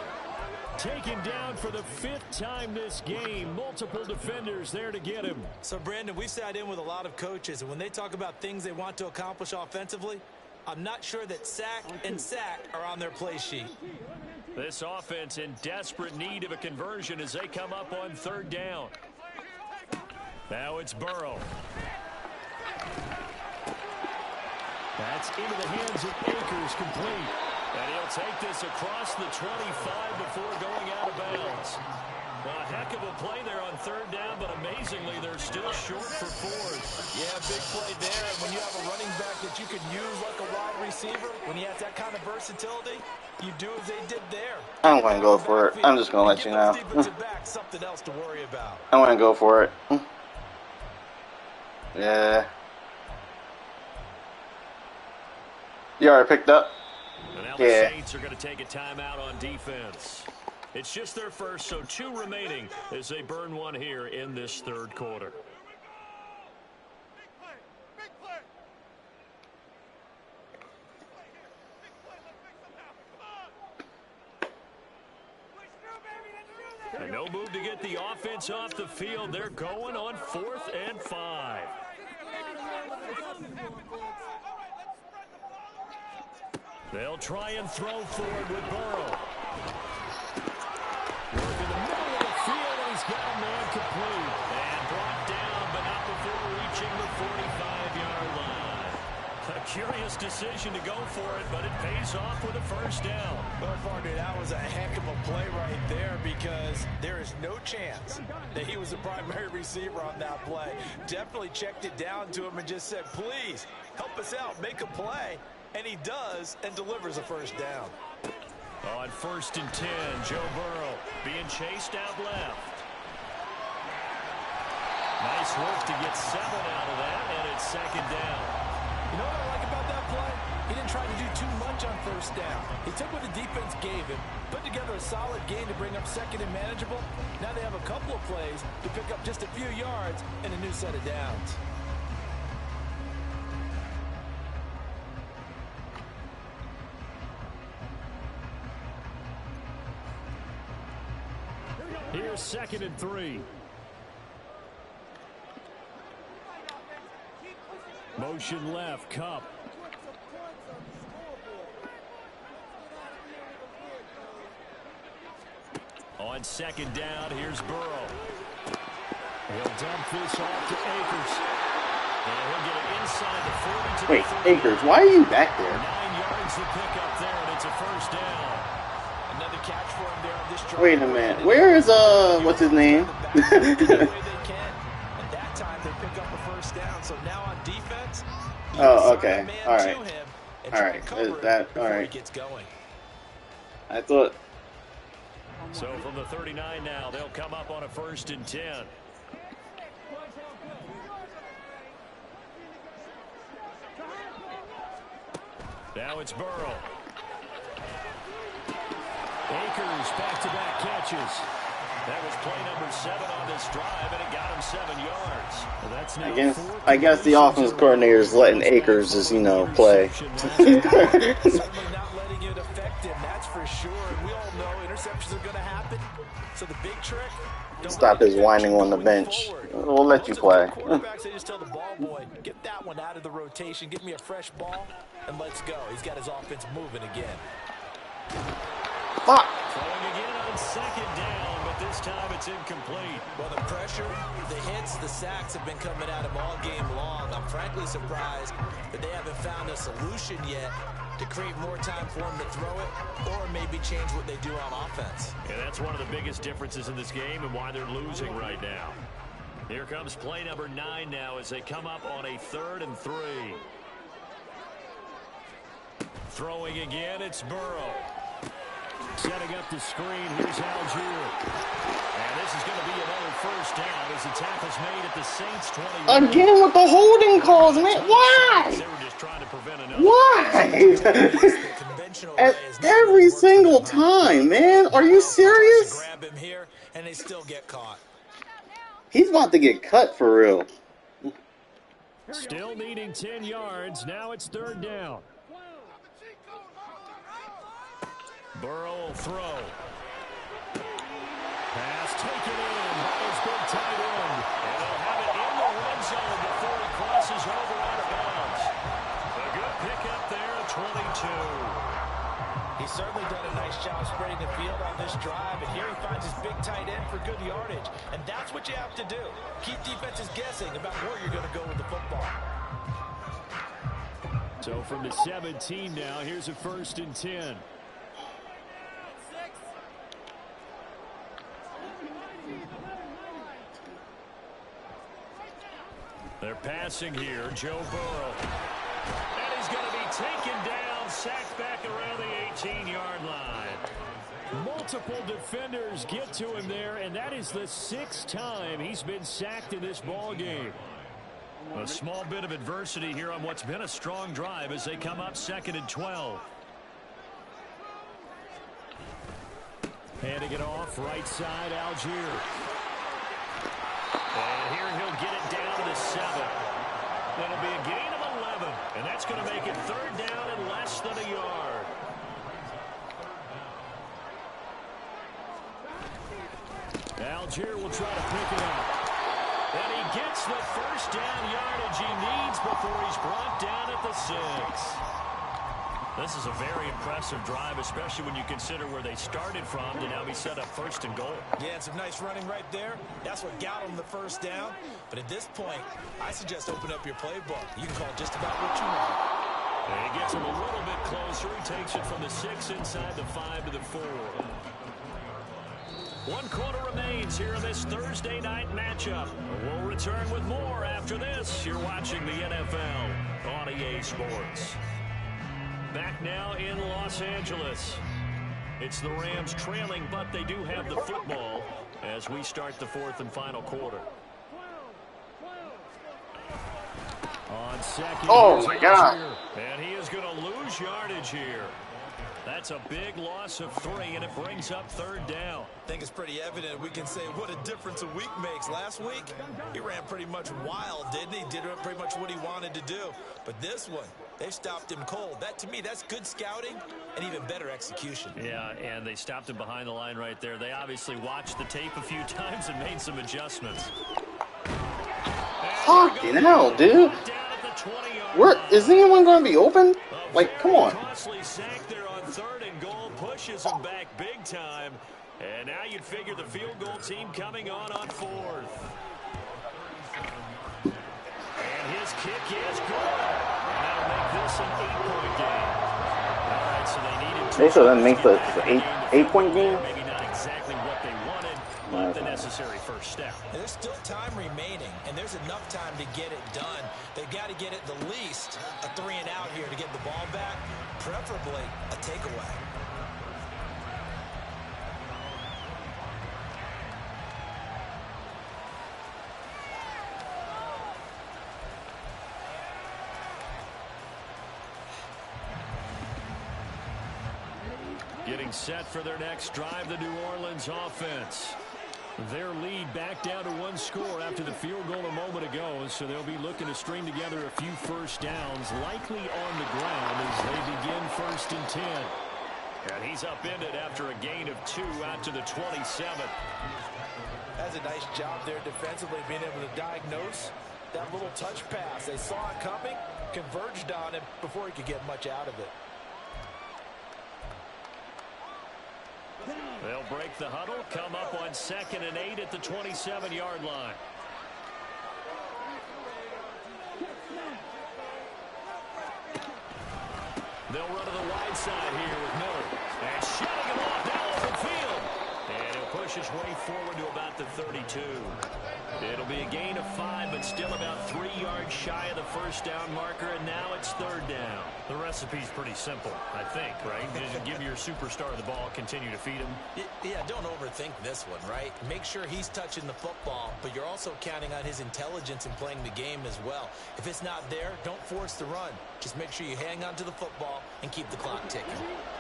Taken down for the 5th time this game. Multiple defenders there to get him. So, Brandon, we've sat in with a lot of coaches, and when they talk about things they want to accomplish offensively, I'm not sure that sack and sack are on their play sheet. This offense in desperate need of a conversion as they come up on 3rd down. Now it's Burrow. That's into the hands of Akers, complete. And he'll take this across the 25 before going out of bounds. A heck of a play there on 3rd down, but amazingly, they're still short for 4th. Yeah, big play there. And when you have a running back that you could use like a wide receiver, when he has that kind of versatility, you do as they did there. I'm going to go for it. I'm just going to let you know. Something else to worry about. I'm going to go for it. Yeah. You already picked up? And now the Saints are going to take a timeout on defense. It's just their first, so 2 remaining as they burn one here in this 3rd quarter. And no move to get the offense off the field. They're going on 4th and 5. They'll try and throw forward with Burrow. Work in the middle of the field, and he's got a man complete. And brought down, but not before reaching the 45-yard line. A curious decision to go for it, but it pays off with a 1st down. Well, partner, that was a heck of a play right there because there is no chance that he was the primary receiver on that play. Definitely checked it down to him and just said, please, help us out, make a play. And he does and delivers a 1st down. On 1st and 10, Joe Burrow being chased out left. Nice work to get 7 out of that, and it's 2nd down. You know what I like about that play? He didn't try to do too much on 1st down. He took what the defense gave him, put together a solid game to bring up 2nd and manageable. Now they have a couple of plays to pick up just a few yards and a new set of downs. Here's 2nd and 3. Motion left, Cup. On 2nd down, here's Burrow. He'll dump this off to Akers. And he'll get it inside inside the 40 to Wait, the 30. Akers, why are you back there? 9 yards to pick up there, and it's a first down. Another catch for him there on this drive. Wait a minute. Where is, what's his name? And that time they pick up a first down. So now on defense, Oh, okay. All right. All right. Is that all right? Gets going. I thought. So from the 39 now, they'll come up on a 1st and 10. Now it's Burrow. Akers back-to-back catches. That was play number 7 on this drive, and it got him 7 yards. Well, that's now I guess the offense coordinator is letting Akers just, you know, play. Certainly not letting it affect him, that's for sure. And we all know interceptions are going to happen. So the big trick, Stop his whining on the bench. We'll let you play. Quarterbacks, they just tell the ball boy, get that one out of the rotation, give me a fresh ball, and let's go. He's got his offense moving again. Fuck. Throwing again on 2nd down, but this time it's incomplete. Well, the pressure, the hits, the sacks have been coming at him all game long. I'm frankly surprised that they haven't found a solution yet to create more time for him to throw it or maybe change what they do on offense. Yeah, that's one of the biggest differences in this game and why they're losing right now. Here comes play number 9 now as they come up on a 3rd and 3. Throwing again, it's Burrow. Setting up the screen, here's Algier. And this is going to be another first down as the tackle's made at the Saints 20. Again with the holding calls, man. Why? They were just trying to prevent another. Why? Every single time, man. Are you serious? Grab him here, and they still get caught. He's about to get cut for real. Still needing 10 yards. Now it's 3rd down. Burrow will throw. Pass taken in by his big tight end. And he'll have it in the red zone before he crosses over out of bounds. A good pickup there at 22. He's certainly done a nice job spreading the field on this drive, and here he finds his big tight end for good yardage. And that's what you have to do. Keep defenses guessing about where you're going to go with the football. So from the 17 now, here's a 1st and 10. They're passing here, Joe Burrow. And he's going to be taken down, sacked back around the 18-yard line. Multiple defenders get to him there, and that is the 6th time he's been sacked in this ball game. A small bit of adversity here on what's been a strong drive as they come up 2nd and 12. Handing it off, right side, Algier. And here he'll get it down to the 7. That'll be a gain of 11, and that's going to make it 3rd down and less than a yard. Algier will try to pick it up. And he gets the 1st down yardage he needs before he's brought down at the 6. This is a very impressive drive, especially when you consider where they started from to now be set up 1st and goal. Yeah, and some nice running right there. That's what got him the 1st down. But at this point, I suggest open up your playbook. You can call just about what you want. And he gets him a little bit closer. He takes it from the 6 inside the 5 to the 4. 1 quarter remains here in this Thursday night matchup. We'll return with more after this. You're watching the NFL on EA Sports. Back now in Los Angeles. It's the Rams trailing, but they do have the football as we start the 4th and final quarter. On 2nd. Oh, my God. And he is going to lose yardage here. That's a big loss of 3, and it brings up 3rd down. I think it's pretty evident we can say what a difference a week makes. Last week, he ran pretty much wild, didn't he? Did pretty much what he wanted to do. But this one, they stopped him cold. That, to me, that's good scouting and even better execution. Yeah, and they stopped him behind the line right there. They obviously watched the tape a few times and made some adjustments. Fucking hell, dude. Where is anyone going to be open? Like, come on. Costly sack there on 3rd and goal, pushes him back big time. And now you'd figure the field goal team coming on 4th. And his kick is good. It's an 8-point game. All right, so they needed They said that makes an an eight-point game. maybe not exactly what they wanted, but the necessary first step. And there's still time remaining, and there's enough time to get it done. They've got to get it the least a 3-and-out here to get the ball back, preferably a takeaway. Getting set for their next drive, the New Orleans offense. Their lead back down to 1 score after the field goal a moment ago, so they'll be looking to string together a few first downs, likely on the ground as they begin 1st and 10. And he's upended after a gain of 2 out to the 27. That's a nice job there defensively, being able to diagnose that little touch pass. They saw it coming, converged on it before he could get much out of it. They'll break the huddle, come up on 2nd and 8 at the 27-yard line. They'll run to the wide side here with Miller. And shutting him off down the field. And he'll push his way forward to about the 32. It'll be a gain of 5, but still about 3 yards shy of the first down marker, and now it's 3rd down. The recipe's pretty simple, I think, right? Just give your superstar the ball, continue to feed him. Yeah, don't overthink this one, right? Make sure he's touching the football, but you're also counting on his intelligence in playing the game as well. If it's not there, don't force the run. Just make sure you hang on to the football and keep the clock ticking.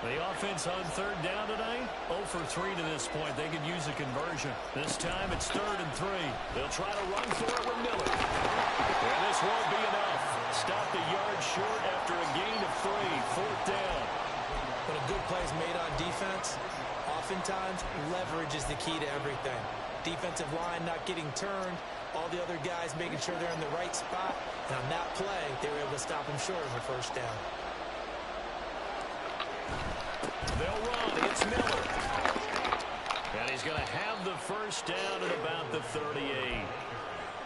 The offense on 3rd down tonight, 0 for 3 to this point. They could use a conversion. This time it's 3rd and 3. They'll try to run for it with Miller. And this won't be enough. Stopped a yard short after a gain of 3. 4th down. When a good play is made on defense, oftentimes leverage is the key to everything. Defensive line not getting turned, all the other guys making sure they're in the right spot. And on that play, they were able to stop him short of a 1st down. They'll run. It's Miller. And he's going to have the 1st down at about the 38.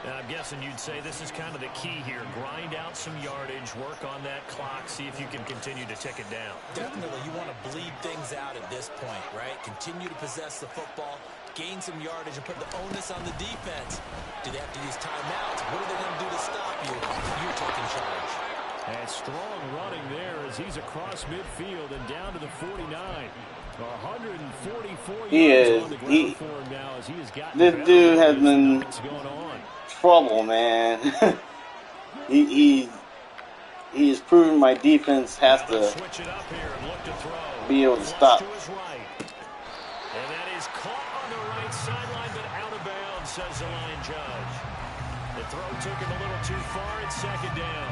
Now, I'm guessing you'd say this is kind of the key here. Grind out some yardage, work on that clock, see if you can continue to tick it down. Definitely, you want to bleed things out at this point, right? Continue to possess the football, gain some yardage, and put the onus on the defense. Do they have to use timeouts? What are they going to do to stop you? You're taking charge. And strong running there as he's across midfield and down to the 49. 144 yards on the ground for him now as he has gotten this dude has been going on. Trouble, man. he is proving my defense has to switch it up here and look to throw. Be able to stop. To his right. And that is caught on the right sideline, but out of bounds, says the line judge. The throw took him a little too far. It's 2nd down.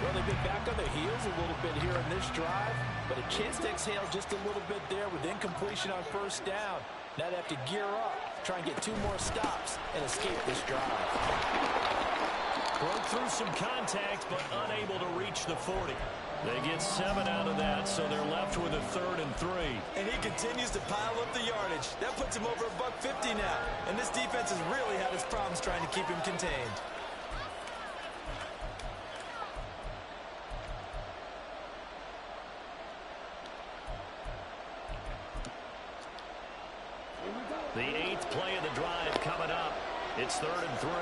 Well, they've been back on their heels a little bit here in this drive, but a chance to exhale just a little bit there with incompletion on 1st down. Now they have to gear up, try and get 2 more stops, and escape this drive. Broke through some contact, but unable to reach the 40. They get 7 out of that, so they're left with a 3rd and 3. And he continues to pile up the yardage. That puts him over $150 now. And this defense has really had its problems trying to keep him contained. The 8th play of the drive coming up. It's 3rd and 3.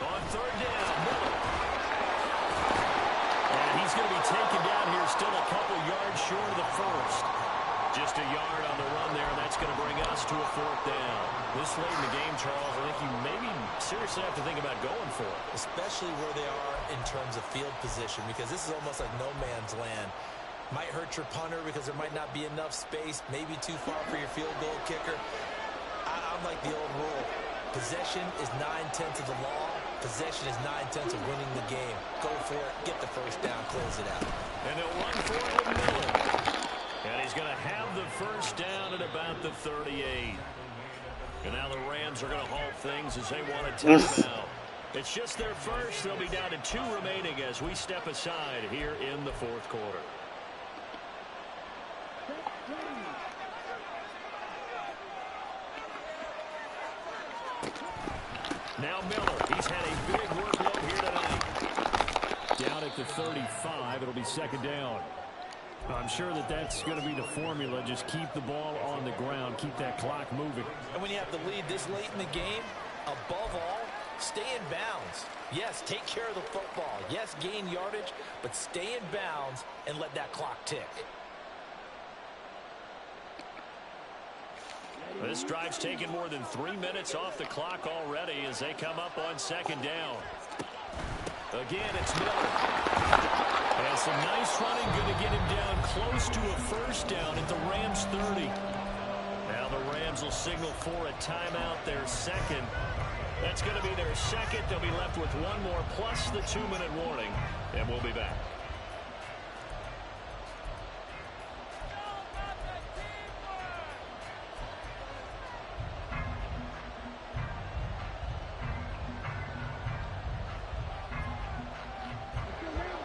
On 3rd down, Miller. And he's going to be taken down here, still a couple yards short of the 1st. Just a yard on the run there, and that's going to bring us to a 4th down. This late in the game, Charles, I think you maybe seriously have to think about going for it. Especially where they are in terms of field position, because this is almost like no man's land. Might hurt your punter because there might not be enough space, maybe too far for your field goal kicker. I'm like the old rule. Possession is 9/10 of the law. Possession is 9/10 of winning the game. Go for it, get the 1st down, close it out. And they'll run for it with Miller. And he's going to have the 1st down at about the 38. And now the Rams are going to halt things as they want to timeout. It's just their first. They'll be down to 2 remaining as we step aside here in the 4th quarter. Now Miller, he's had a big workload here tonight. down at the 35. It'll be second down. I'm sure that that's going to be the formula. Just keep the ball on the ground. Keep that clock moving. And when you have the lead this late in the game, above all, stay in bounds. Yes, take care of the football. Yes, gain yardage, but stay in bounds and let that clock tick. This drive's taken more than 3 minutes off the clock already as they come up on second down. Again, it's Miller. And some nice running, going to get him down close to a first down at the Rams 30. Now the Rams will signal for a timeout, their second. That's going to be their second. They'll be left with one more plus the 2-minute warning, and we'll be back.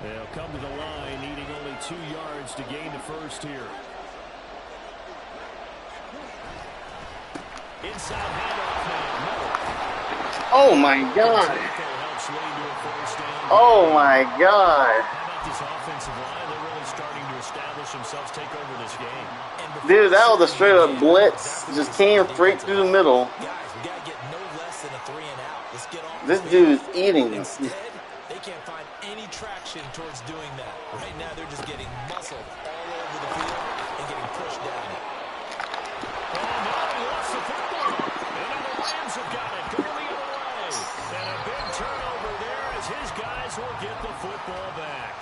They'll come to the line, needing only 2 yards to gain the first here. Inside handoff now. Oh my God. Oh my God. How about this offensive line? They're really starting to establish themselves, take over this game. Dude, that was a straight up blitz. Just came straight through the middle. Guys, we got to get no less than a 3 and out. Let's get on. This dude is eating. Instead, they can't find any traction towards doing that. Right now, they're just getting muscled all over the field and getting pushed down. Oh, no, he lost the football. And now the Rams have got it. Going the other way. And a big turnover there as his guys will get the football back.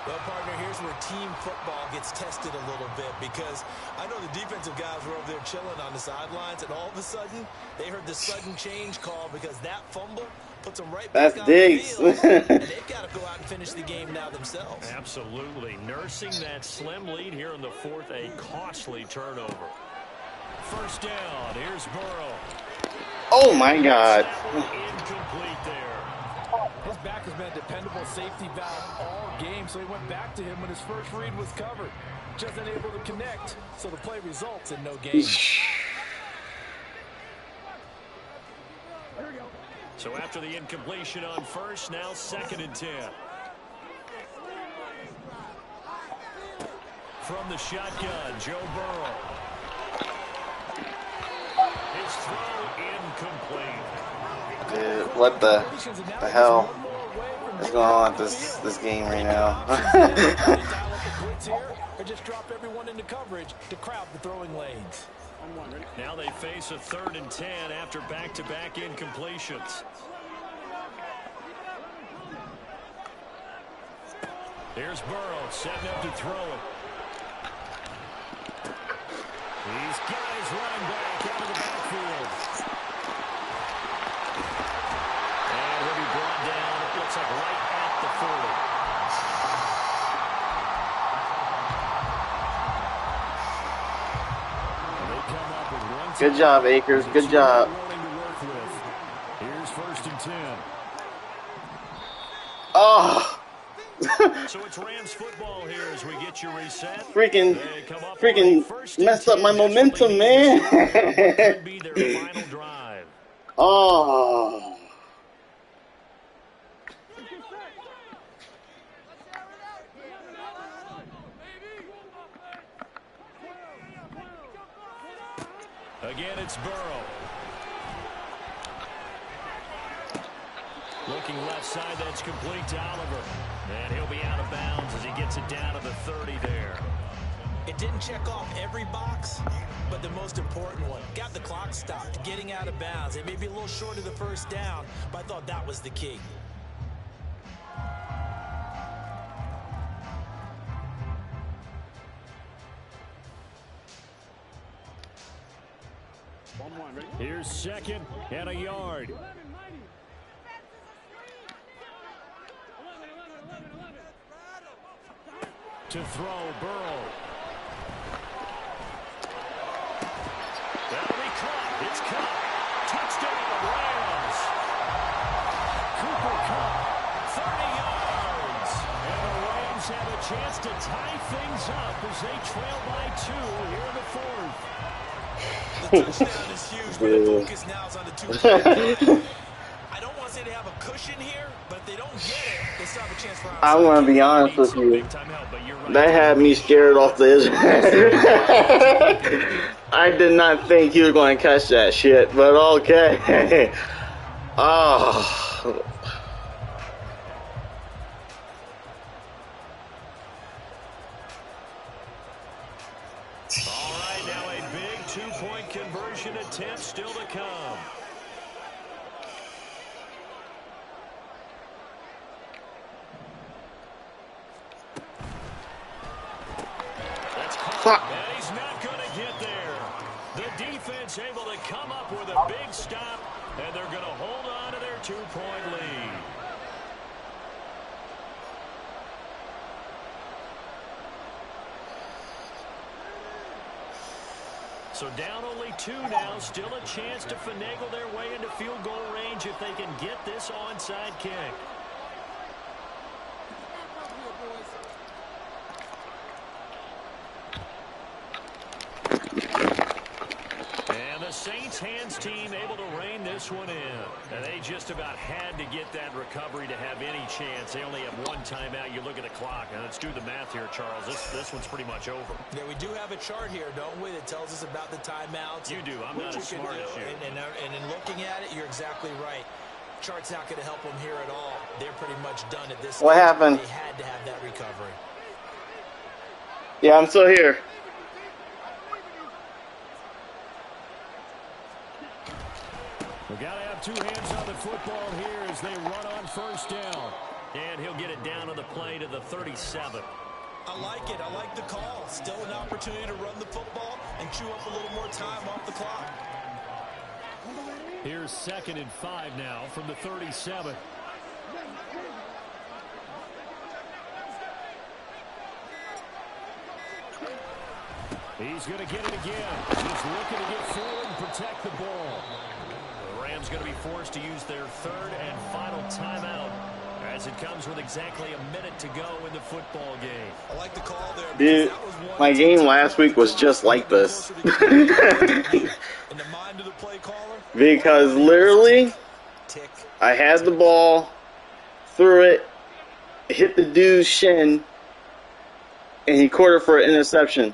Well, partner, here's where team football gets tested a little bit because I know the defensive guys were over there chilling on the sidelines, and all of a sudden, they heard the sudden change call because that fumble puts them right back on the field, and they've got to go out and finish the game now themselves. Absolutely. Nursing that slim lead here in the fourth, a costly turnover. First down. Here's Burrow. Oh my God. Incomplete there. His back has been a dependable safety valve all game, so he went back to him when his first read was covered. Just unable to connect, so the play results in no gain. So after the incompletion on first, now 2nd and 10. From the shotgun, Joe Burrow. His throw incomplete. Dude, what the hell is going on with this game right now? Or just drop everyone into coverage to crowd the throwing lanes. Now they face a 3rd and 10 after back-to-back incompletions. Here's Burrow setting up to throw it. He's got his running back out of the backfield. And he'll be brought down, it looks like right at the 40. Good job, Akers. Good job. Here's 1st and 10. Oh. So it's Rams football here as we get you reset. Freaking messed up my momentum, man. Could be their final drive. Oh. Again, it's Burrow. Looking left side, that's complete to Oliver. And he'll be out of bounds as he gets it down to the 30 there. It didn't check off every box, but the most important one. Got the clock stopped, getting out of bounds. It may be a little short of the first down, but I thought that was the key. Here's 2nd and a yard. To throw, Burrow. That'll be caught. It's caught. Touchdown, Rams. Cooper Kupp, 30 yards. And the Rams have a chance to tie things up as they trail by 2 here in the 4th. The touchdown is huge, but the focus now is on the 2-point. I don't want to say they have a cushion here, but if they don't get it, they still have a chance for I'm gonna be honest with you. That had me scared off the edge. I did not think he was going to catch that shit, but okay. Oh. All right, now a big two-point conversion attempt still to come. Fuck. And he's not going to get there. The defense able to come up with a big stop, and they're going to hold on to their two-point lead. So down only 2 now, still a chance to finagle their way into field goal range if they can get this onside kick. And the Saints hands team able to rein this one in. And they just about had to get that recovery to have any chance. They only have 1 timeout. You look at the clock. And let's do the math here, Charles. This one's pretty much over. Yeah, we do have a chart here, don't we, that tells us about the timeouts. You do. I'm not as smart as you. And in looking at it, you're exactly right. Chart's not going to help them here at all. They're pretty much done at this What stage. happened? They had to have that recovery. Yeah, I'm still here. We got to have 2 hands on the football here as they run on first down. And he'll get it down on the play to the 37. I like it. I like the call. Still an opportunity to run the football and chew up a little more time off the clock. Here's 2nd and 5 now from the 37. He's going to get it again. Just looking to get forward and protect the ball. The Rams going to be forced to use their 3rd and final timeout as it comes with exactly a minute to go in the football game. I like the call there. Dude, my game last week was just like this. Because literally, I had the ball, threw it, hit the dude's shin, and he caught it for an interception.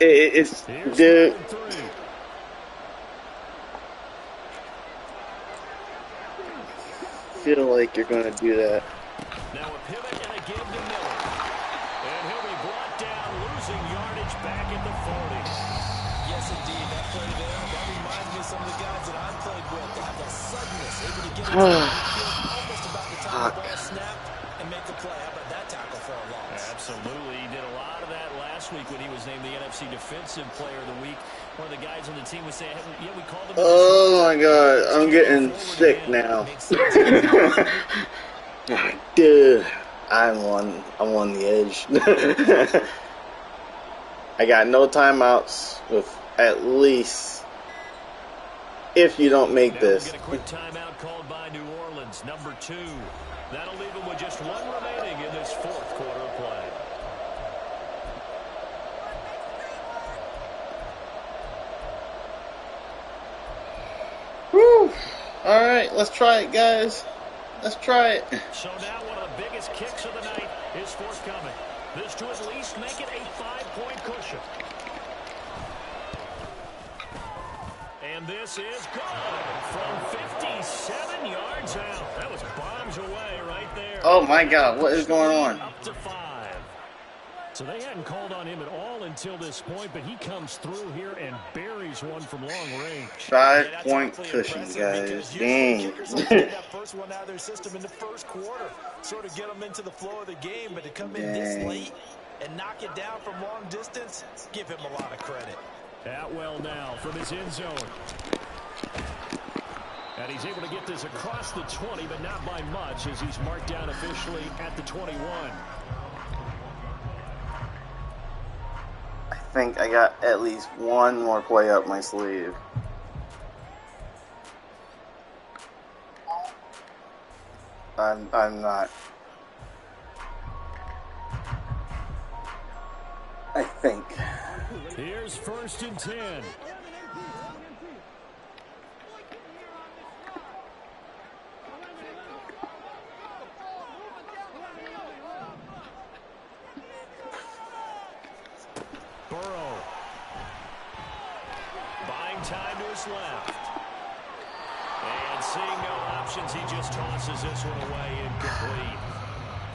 It's, dude. Feel like you're going to do that. Now a pivot and a give to Miller. And he'll be brought down, losing yardage back at the 40. Yes, indeed. That play there, that reminds me of some of the guys that I've played with. They have that suddenness, able to get into the field almost about the time the ball snapped and make a play. How about that tackle for a loss? Absolutely. He did a lot of that last week when he was named the NFC Defensive Player of the Week. One of the guys on the team was saying, yeah, we called him. Oh my God, I'm getting sick now. Dude, I'm on the edge. I got no timeouts with at least if you don't make this. Get a quick timeout called by New Orleans, number 2. That'll leave them with just 1 remaining in this 4th quarter of play. Woo! All right, let's try it, guys. Let's try it. So now one of the biggest kicks of the night is forthcoming. This to at least make it a 5-point cushion. And this is good from 57 yards out. That was bombs away right there. Oh my God, what is going on? Up to 5. So they hadn't called on him at all until this point, but he comes through here and buries one from long range. 5-point cushion, guys. Dang. That first one out of their system in the first quarter, sort of get them into the flow of the game, but to come in this late and knock it down from long distance, give him a lot of credit. Atwell now from his end zone. And he's able to get this across the 20, but not by much as he's marked down officially at the 21. I think I got at least one more play up my sleeve. I'm not. I think. Here's 1st and 10. seconds left. And seeing no options, he just tosses this one away incomplete.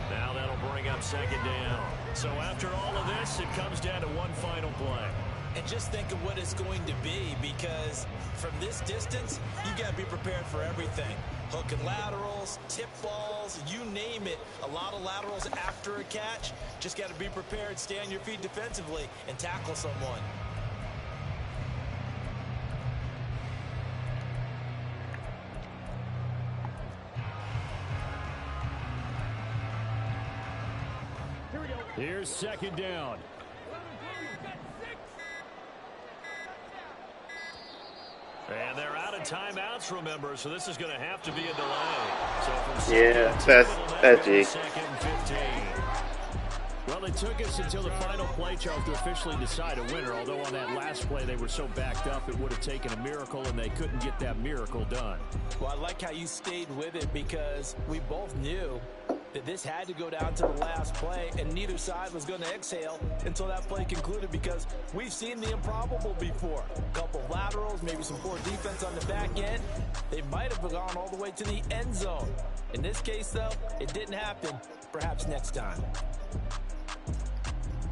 Now that'll bring up second down. So after all of this, it comes down to one final play. And just think of what it's going to be, because from this distance, you got to be prepared for everything. Hook and laterals, tip balls, you name it. A lot of laterals after a catch. Just got to be prepared, stay on your feet defensively, and tackle someone. Here's second down. And they're out of timeouts, remember, so this is going to have to be a delay. So from that's G. Well, it took us until the final play, Charles, to officially decide a winner, although on that last play they were so backed up it would have taken a miracle, and they couldn't get that miracle done. Well, I like how you stayed with it, because we both knew that this had to go down to the last play, and neither side was going to exhale until that play concluded, because we've seen the improbable before. A couple laterals, maybe some poor defense on the back end. They might have gone all the way to the end zone. In this case, though, it didn't happen. Perhaps next time.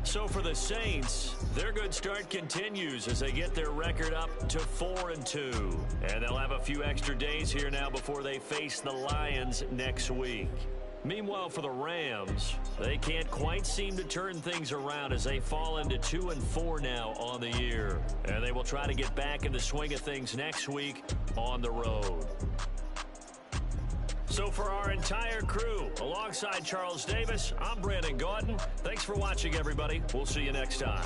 So for the Saints, their good start continues as they get their record up to 4-2. And they'll have a few extra days here now before they face the Lions next week. Meanwhile, for the Rams, they can't quite seem to turn things around as they fall into 2-4 now on the year. And they will try to get back in the swing of things next week on the road. So for our entire crew, alongside Charles Davis, I'm Brandon Gaudin. Thanks for watching, everybody. We'll see you next time.